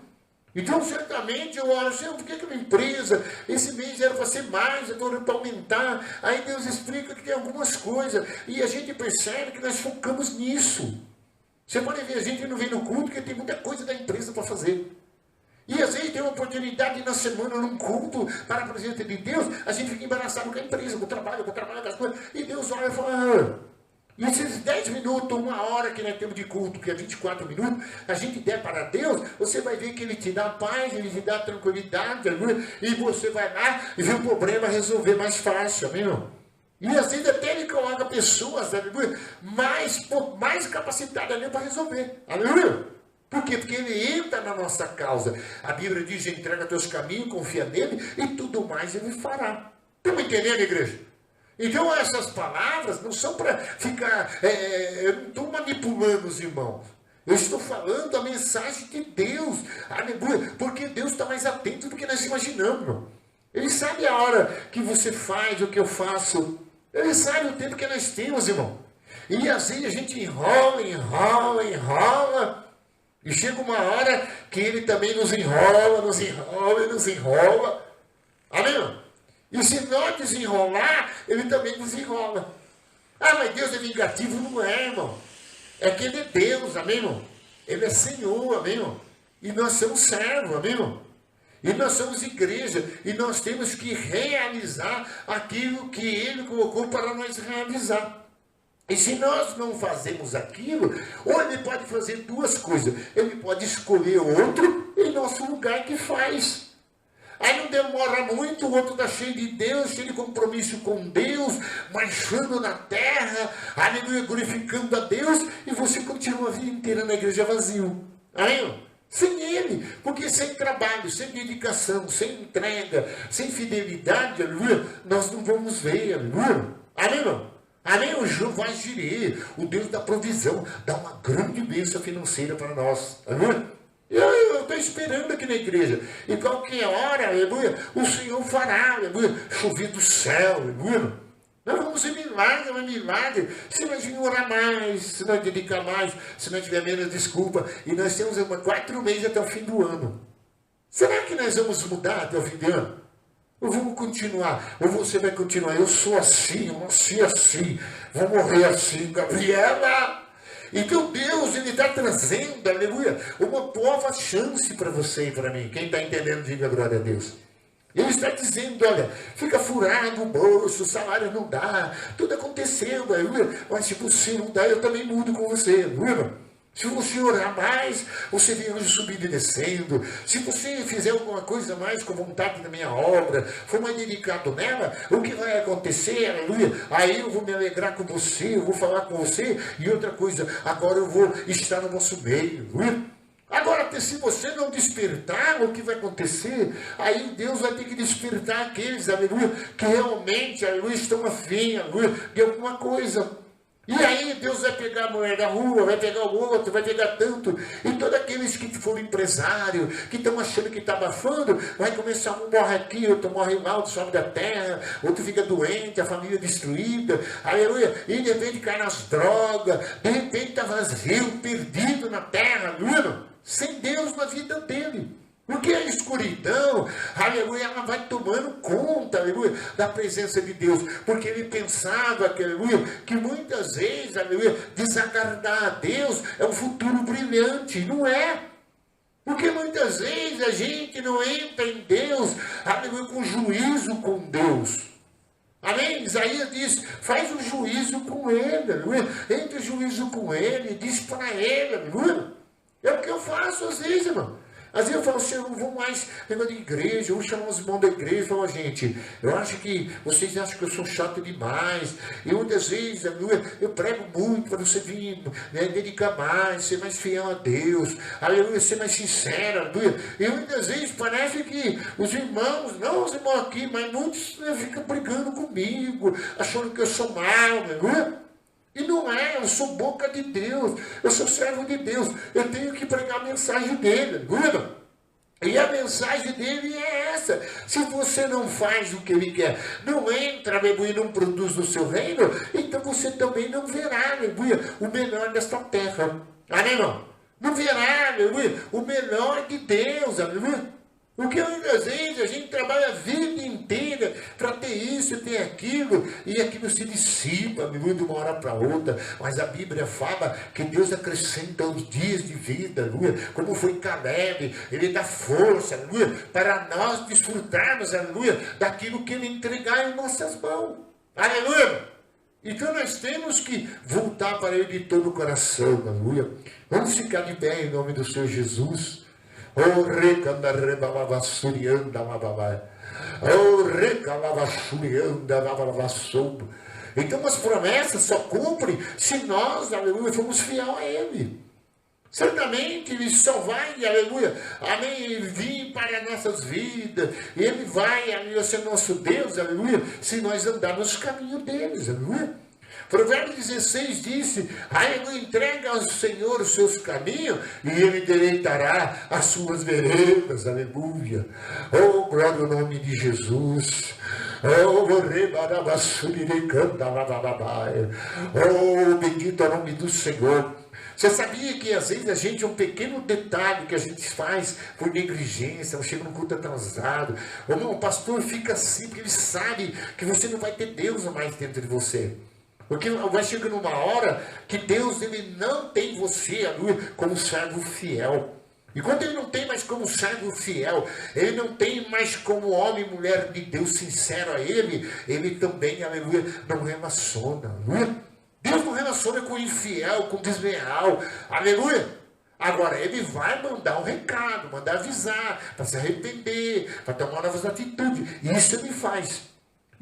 Então, certamente, eu oro, Senhor, por que a minha empresa, esse mês era para ser mais, agora para aumentar? Aí Deus explica que tem algumas coisas, e a gente percebe que nós focamos nisso. Você pode ver, a gente não vem no culto, porque tem muita coisa da empresa para fazer. E às vezes tem uma oportunidade na semana, num culto, para a presença de Deus, a gente fica embaraçado com a empresa, com o trabalho, com as coisas, e Deus olha e fala, e esses 10 minutos, uma hora que nós temos de culto, que é 24 minutos, a gente der para Deus, você vai ver que Ele te dá paz, Ele te dá tranquilidade, aleluia, e você vai lá e vê o problema resolver mais fácil, amém, irmão? E às vezes até Ele coloca pessoas, aleluia, mais capacitadas ali para resolver, aleluia. Por quê? Porque Ele entra na nossa causa. A Bíblia diz, entrega teus caminhos, confia nele, e tudo mais Ele fará. Estamos entendendo, igreja? Então essas palavras não são para ficar, eu não estou manipulando os irmãos. Eu estou falando a mensagem de Deus, aleluia, porque Deus está mais atento do que nós imaginamos, irmão. Ele sabe a hora que você faz, o que eu faço. Ele sabe o tempo que nós temos, irmão. E assim a gente enrola. E chega uma hora que ele também nos enrola. Amém, irmão? E se nós desenrolar, ele também nos enrola. Ah, mas Deus é vingativo? Não é, irmão. É que ele é Deus, amém, irmão? Ele é Senhor, amém, irmão? E nós somos servos, amém, irmão? E nós somos igreja, e nós temos que realizar aquilo que Ele colocou para nós realizar. E se nós não fazemos aquilo, ou Ele pode fazer duas coisas. Ele pode escolher outro em nosso lugar que faz. Aí não demora muito, o outro está cheio de Deus, cheio de compromisso com Deus, marchando na terra, aleluia, glorificando a Deus, e você continua a vida inteira na igreja vazio. Aí, sem Ele, porque sem trabalho, sem dedicação, sem entrega, sem fidelidade, aleluia, nós não vamos ver, aleluia. Amém, irmão? Amém? O Jeová Jireh, o Deus da provisão, dá uma grande bênção financeira para nós, aleluia. Eu estou esperando aqui na igreja. E qualquer hora, aleluia, o Senhor fará, aleluia, chover do céu, aleluia. Nós vamos ver milagre. Se nós virmos orar mais, se nós dedicar mais, se nós tiver menos desculpa. E nós temos 4 meses até o fim do ano. Será que nós vamos mudar até o fim do ano? Ou vamos continuar? Ou você vai continuar? Eu sou assim, eu nasci assim, vou morrer assim, Gabriela. Então Deus, Ele está trazendo, aleluia, uma nova chance para você e para mim. Quem está entendendo, diga glória a Deus. Ele está dizendo, olha, fica furado o bolso, o salário não dá, tudo aconteceu, aleluia. Mas se você não dá, eu também mudo com você, aleluia. Se você orar mais, você vê anjo subindo e descendo. Se você fizer alguma coisa mais com vontade na minha obra, for mais dedicado nela, o que vai acontecer, aleluia? Aí eu vou me alegrar com você, eu vou falar com você. E outra coisa, agora eu vou estar no nosso meio, aleluia? Agora, se você não despertar, o que vai acontecer? Aí Deus vai ter que despertar aqueles, aleluia, que realmente, aleluia, estão afim, aleluia, de alguma coisa. E aí Deus vai pegar a mulher da rua, vai pegar o outro, vai pegar tanto. E todos aqueles que foram empresários, que estão achando que está abafando, vai começar, um morre aqui, outro morre lá, outro sobe da terra, outro fica doente, a família destruída, aleluia. E de repente cai nas drogas, de repente está vazio, perdido na terra, aleluia, sem Deus na vida dele. Porque a escuridão, aleluia, ela vai tomando conta, aleluia, da presença de Deus. Porque ele pensava, aleluia, que muitas vezes, aleluia, desagradar a Deus é um futuro brilhante. Não é. Porque muitas vezes a gente não entra em Deus, aleluia, com juízo com Deus. Amém? Isaías diz, faz um juízo com ele, aleluia. Entra em juízo com ele, diz para ele, aleluia. É o que eu faço às vezes, irmão. Às vezes eu falo assim, eu não vou mais negócio de igreja, eu vou chamar os irmãos da igreja e falo, gente, eu acho que vocês acham que eu sou chato demais. E muitas vezes, eu prego muito para você vir, né, dedicar mais, ser mais fiel a Deus, aleluia, ser mais sincero, aleluia. E muitas vezes parece que os irmãos, não os irmãos aqui, mas muitos, né, ficam brigando comigo, achando que eu sou mal, aleluia. E não é, eu sou boca de Deus, eu sou servo de Deus, eu tenho que pregar a mensagem dele, aleluia. E a mensagem dele é essa. Se você não faz o que ele quer, não entra, aleluia, não produz no seu reino, então você também não verá, aleluia, o melhor desta terra. Amém, irmão? Não verá, aleluia, o melhor de Deus, aleluia. Porque muitas vezes a gente trabalha a vida inteira para ter isso, ter aquilo, e aquilo se dissipa, aleluia, de uma hora para outra. Mas a Bíblia fala que Deus acrescenta os dias de vida, aleluia, como foi Caleb, ele dá força, aleluia, para nós desfrutarmos, aleluia, daquilo que ele entregar em nossas mãos. Aleluia! Então nós temos que voltar para ele de todo o coração, aleluia. Vamos ficar de pé em nome do Senhor Jesus. Oh, recanda rebalava surianda bababá. Oh, recalava surianda bababá sob. Então as promessas só cumprem se nós, aleluia, formos fiel a Ele. Certamente Ele só vai, aleluia, amém, vir para as nossas vidas. Ele vai, aleluia, ser nosso Deus, aleluia, se nós andarmos no caminho deles, aleluia. Provérbios 16 disse, aleluia, entrega ao Senhor os seus caminhos e Ele endireitará as suas veredas, aleluia. Oh, glória ao nome de Jesus. Oh, bendito é o nome do Senhor. Você sabia que às vezes a gente, um pequeno detalhe que a gente faz por negligência, ou chega no culto atrasado, ou não, o pastor fica assim, porque ele sabe que você não vai ter Deus mais dentro de você. Porque vai chegando uma hora que Deus, Ele não tem você, aleluia, como servo fiel. E quando Ele não tem mais como servo fiel, Ele não tem mais como homem e mulher de Deus sincero a Ele também, aleluia, não relaciona, aleluia. Deus não relaciona com o infiel, com o desleal, aleluia. Agora, Ele vai mandar um recado, mandar avisar, para se arrepender, para tomar novas atitudes. E isso Ele faz.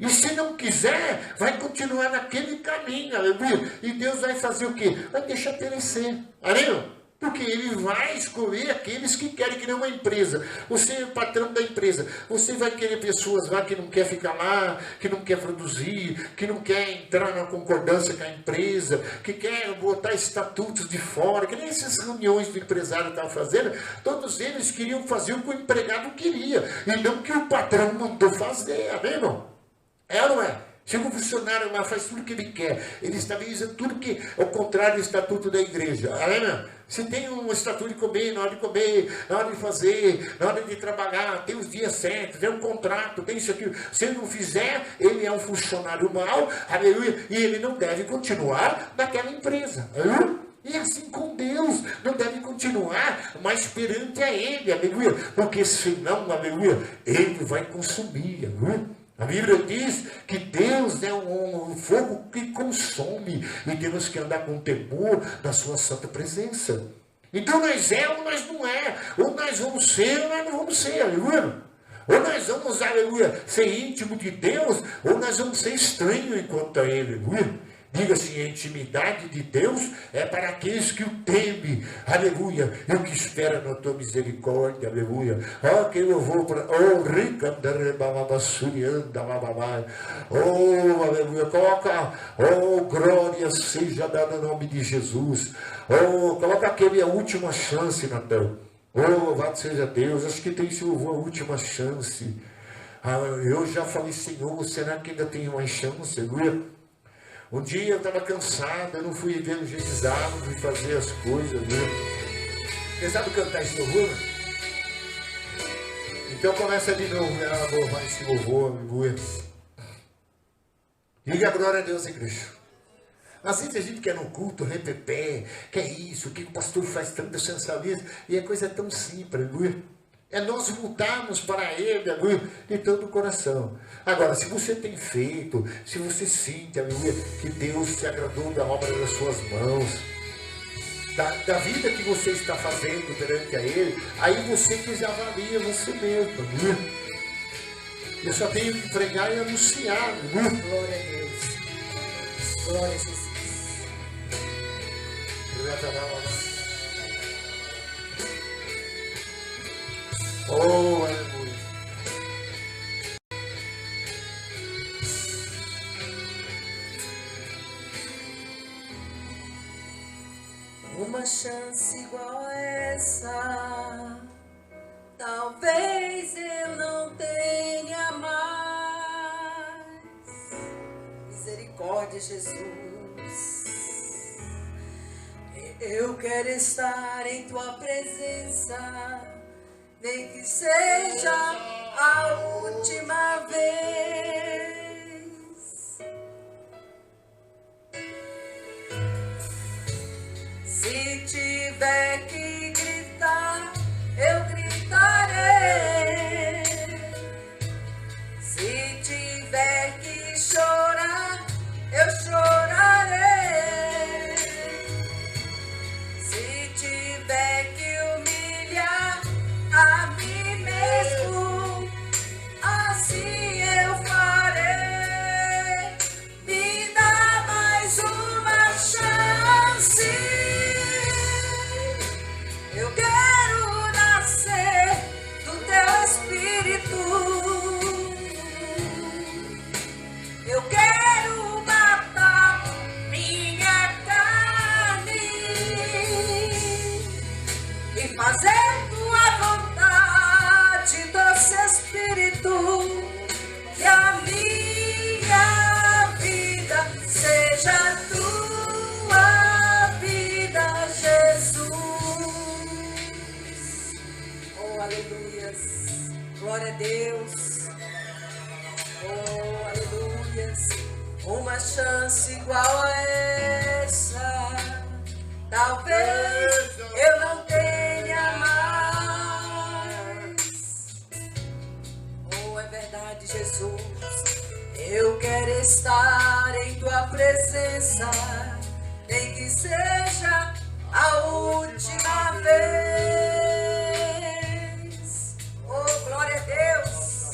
E se não quiser, vai continuar naquele caminho, aleluia. E Deus vai fazer o quê? Vai deixar perecer, aleluia. Porque Ele vai escolher aqueles que querem, que nem uma empresa. Você é o patrão da empresa. Você vai querer pessoas lá que não quer ficar lá, que não quer produzir, que não quer entrar na concordância com a empresa, que quer botar estatutos de fora, que nem essas reuniões do empresário estavam fazendo. Todos eles queriam fazer o que o empregado queria, e não o que o patrão mandou fazer, amém, irmão? É ou não é? Chega um funcionário lá, faz tudo o que ele quer. Ele estabiliza tudo que é o contrário do estatuto da igreja. Amém, não? Se tem um estatuto de comer, na hora de comer, na hora de fazer, na hora de trabalhar, tem os dias certos, tem um contrato, tem isso aqui. Se ele não fizer, ele é um funcionário mau, aleluia, e ele não deve continuar naquela empresa. Aleluia. E assim com Deus, não deve continuar mais perante a Ele, aleluia, porque senão, aleluia, Ele vai consumir, aleluia. A Bíblia diz que Deus é um fogo que consome e temos que andar com temor na sua santa presença. Então nós é ou nós não é, ou nós vamos ser ou nós não vamos ser, aleluia. Ou nós vamos, aleluia, ser íntimo de Deus, ou nós vamos ser estranhos enquanto a Ele, aleluia. Diga-se, a intimidade de Deus é para aqueles que o temem, aleluia, e o que espera na tua misericórdia, aleluia. Oh, que eu vou para, aleluia, coloca, glória seja dada no nome de Jesus. Coloca aquele a última chance, Natal. Louvado seja Deus, acho que tem esse louvor, a última chance. Eu já falei, Senhor, será que ainda tem mais chance, aleluia? Um dia eu estava cansado, eu não fui evangelizar, não fui fazer as coisas, viu? Você sabe cantar esse louvor? Então começa de novo, louvar esse louvor, aleluia. Diga a glória a Deus, igreja. Às vezes a gente quer no culto, repepé, que é isso, que o pastor faz tanto sensualismo, e a coisa é tão simples, aleluia. É nós voltarmos para Ele, aleluia, de todo o coração. Agora, se você tem feito, se você sente, aleluia, que Deus se agradou da obra das suas mãos, da vida que você está fazendo perante a Ele, aí você que já avalia você mesmo, aleluia. Eu só tenho que pregar e anunciar, aleluia. Glória a Deus. Glória a Jesus. Oh, aleluia. Uma chance igual a essa, talvez eu não tenha mais. Misericórdia, Jesus. Eu quero estar em tua presença, nem que seja a última vez. Se tiver que gritar, eu gritarei. Se tiver que chorar, eu chorarei. Se tiver que humilhar a mim mesmo, assim eu farei. Me dá mais uma chance. aleluias, uma chance igual a essa, talvez eu não tenha mais. Oh, é verdade, Jesus, eu quero estar em tua presença, nem que seja a última vez. Oh, glória a Deus,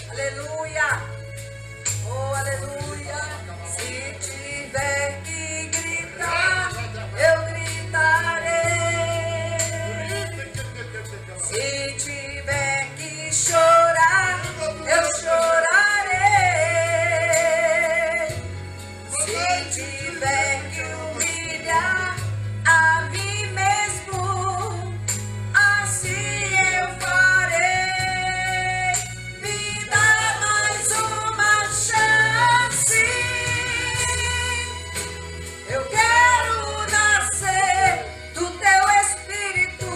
aleluia, oh, aleluia. Se tiver que gritar, eu gritarei. Se tiver que chorar, eu chorarei. Se tiver que humilhar a mim mesmo, assim eu farei. Me dá mais uma chance. Eu quero nascer do teu Espírito.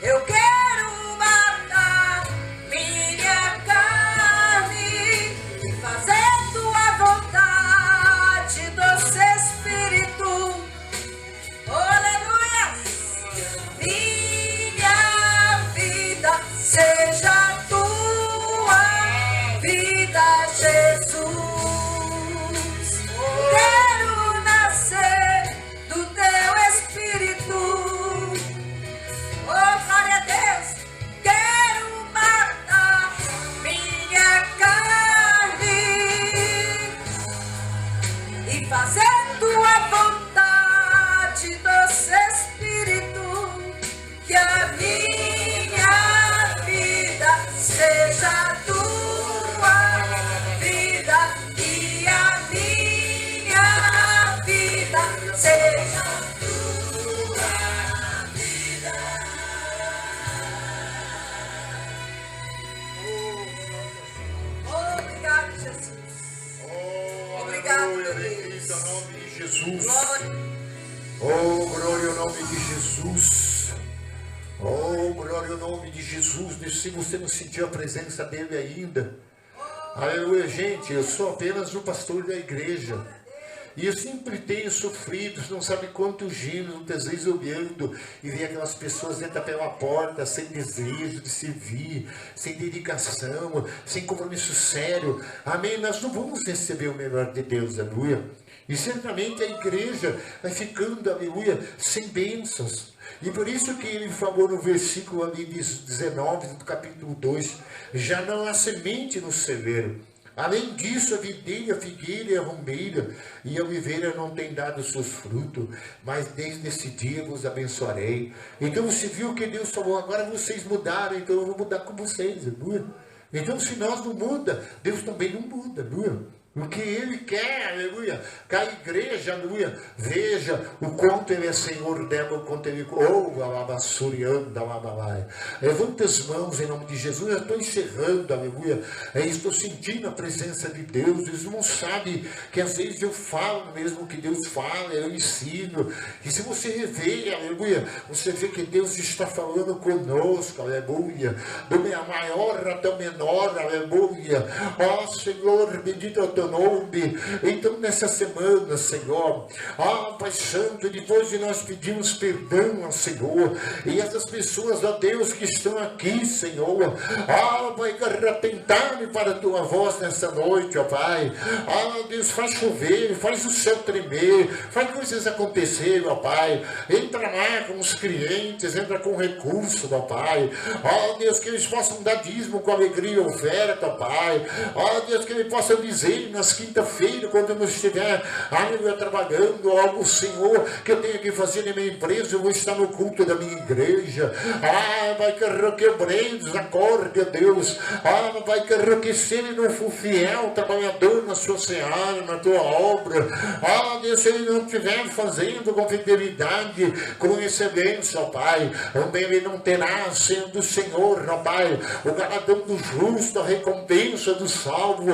Eu quero matar minha carne e fazer tua vontade, doce Espírito. Oh, aleluia! Minha vida seja tua vida, Jesus. Quero nascer do teu Espírito. Oh, glória a Deus! Quero matar minha carne e fazer tua vontade, doce Espírito. Que a minha vida seja tua vida e a minha vida seja tua vida. Oh, obrigado, Jesus. Obrigado, meu Deus. Bendito o nome de Jesus. Glória. Oh, glória ao nome de Jesus. Oh, glória ao nome de Jesus. Se você não sentiu a presença dele ainda, aleluia, gente, eu sou apenas um pastor da igreja. E eu sempre tenho sofrido, não sabe quantos giros, muitas vezes olhando e ver aquelas pessoas entrar pela porta sem desejo de servir, sem dedicação, sem compromisso sério. Amém? Nós não vamos receber o melhor de Deus, aleluia. E certamente a igreja vai ficando, aleluia, sem bênçãos. E por isso que ele falou no versículo ali 19 do capítulo 2, já não há semente no celeiro. Além disso, a videira, a figueira e a rombeira e a oliveira não têm dado seus frutos, mas desde esse dia vos abençoarei. Então você viu que Deus falou, agora vocês mudaram, então eu vou mudar com vocês, aleluia. Então se nós não muda, Deus também não muda, aleluia. O que Ele quer, aleluia, que a igreja, aleluia, veja o quanto Ele é Senhor dela, o quanto Ele, levanta as mãos em nome de Jesus. Eu estou encerrando, aleluia, estou sentindo a presença de Deus. Os irmãos sabem que às vezes eu falo mesmo que Deus fala, eu ensino, e se você rever, aleluia, você vê que Deus está falando conosco, aleluia, do maior até o menor, aleluia. Ó Senhor, bendito é o teu nome. Então nessa semana, Senhor, Pai Santo, depois de nós pedimos perdão ao Senhor, e essas pessoas, ó Deus, que estão aqui, Senhor, vai arrepentar-me para a tua voz nessa noite, ó Pai. Deus, faz chover, faz o céu tremer, faz coisas acontecerem, ó Pai. Entra lá com os clientes, entra com recurso, ó Pai. Deus, que eles possam dar dízimo com alegria e oferta, ó Pai. Deus, que eles possam dizer nas quinta-feira, quando eu não estiver trabalhando, algo, Senhor, que eu tenho que fazer na minha empresa, eu vou estar no culto da minha igreja. Vai quebrar, acorde, Deus. Vai que se ele não for fiel, trabalhador na sua seara, na tua obra, Deus, se ele não estiver fazendo com fidelidade, com excelência, ó Pai, também ele não terá, sendo o Senhor, ó Pai, o galardão do justo, a recompensa do salvo.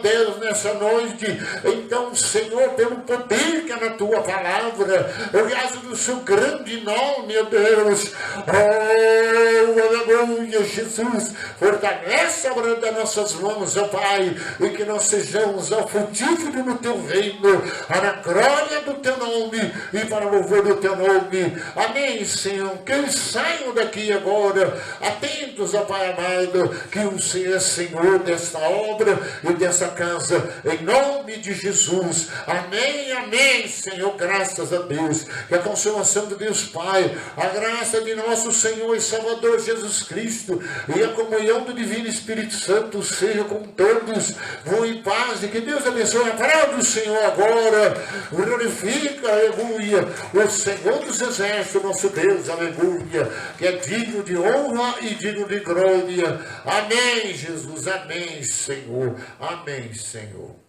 Deus, Deus, nessa noite. Então, Senhor, pelo poder que é na tua palavra, graças do seu grande nome, meu Deus. Oh, aleluia, Jesus. Fortalece a obra das nossas mãos, ó Pai, e que nós sejamos frutíferos no teu reino, para a glória do teu nome e para o louvor do teu nome. Amém, Senhor. Que eles saiam daqui agora, atentos, ó Pai amado, que o Senhor é Senhor desta obra e dessa casa, em nome de Jesus. Amém, amém, Senhor. Graças a Deus. Que a consolação de Deus Pai, a graça de nosso Senhor e Salvador Jesus Cristo e a comunhão do Divino Espírito Santo seja com todos. Vão em paz e que Deus abençoe a palavra do Senhor agora. Glorifica, aleluia, o Senhor dos Exércitos, nosso Deus, aleluia, que é digno de honra e digno de glória. Amém, Jesus. Amém, Senhor. Amém, Senhor.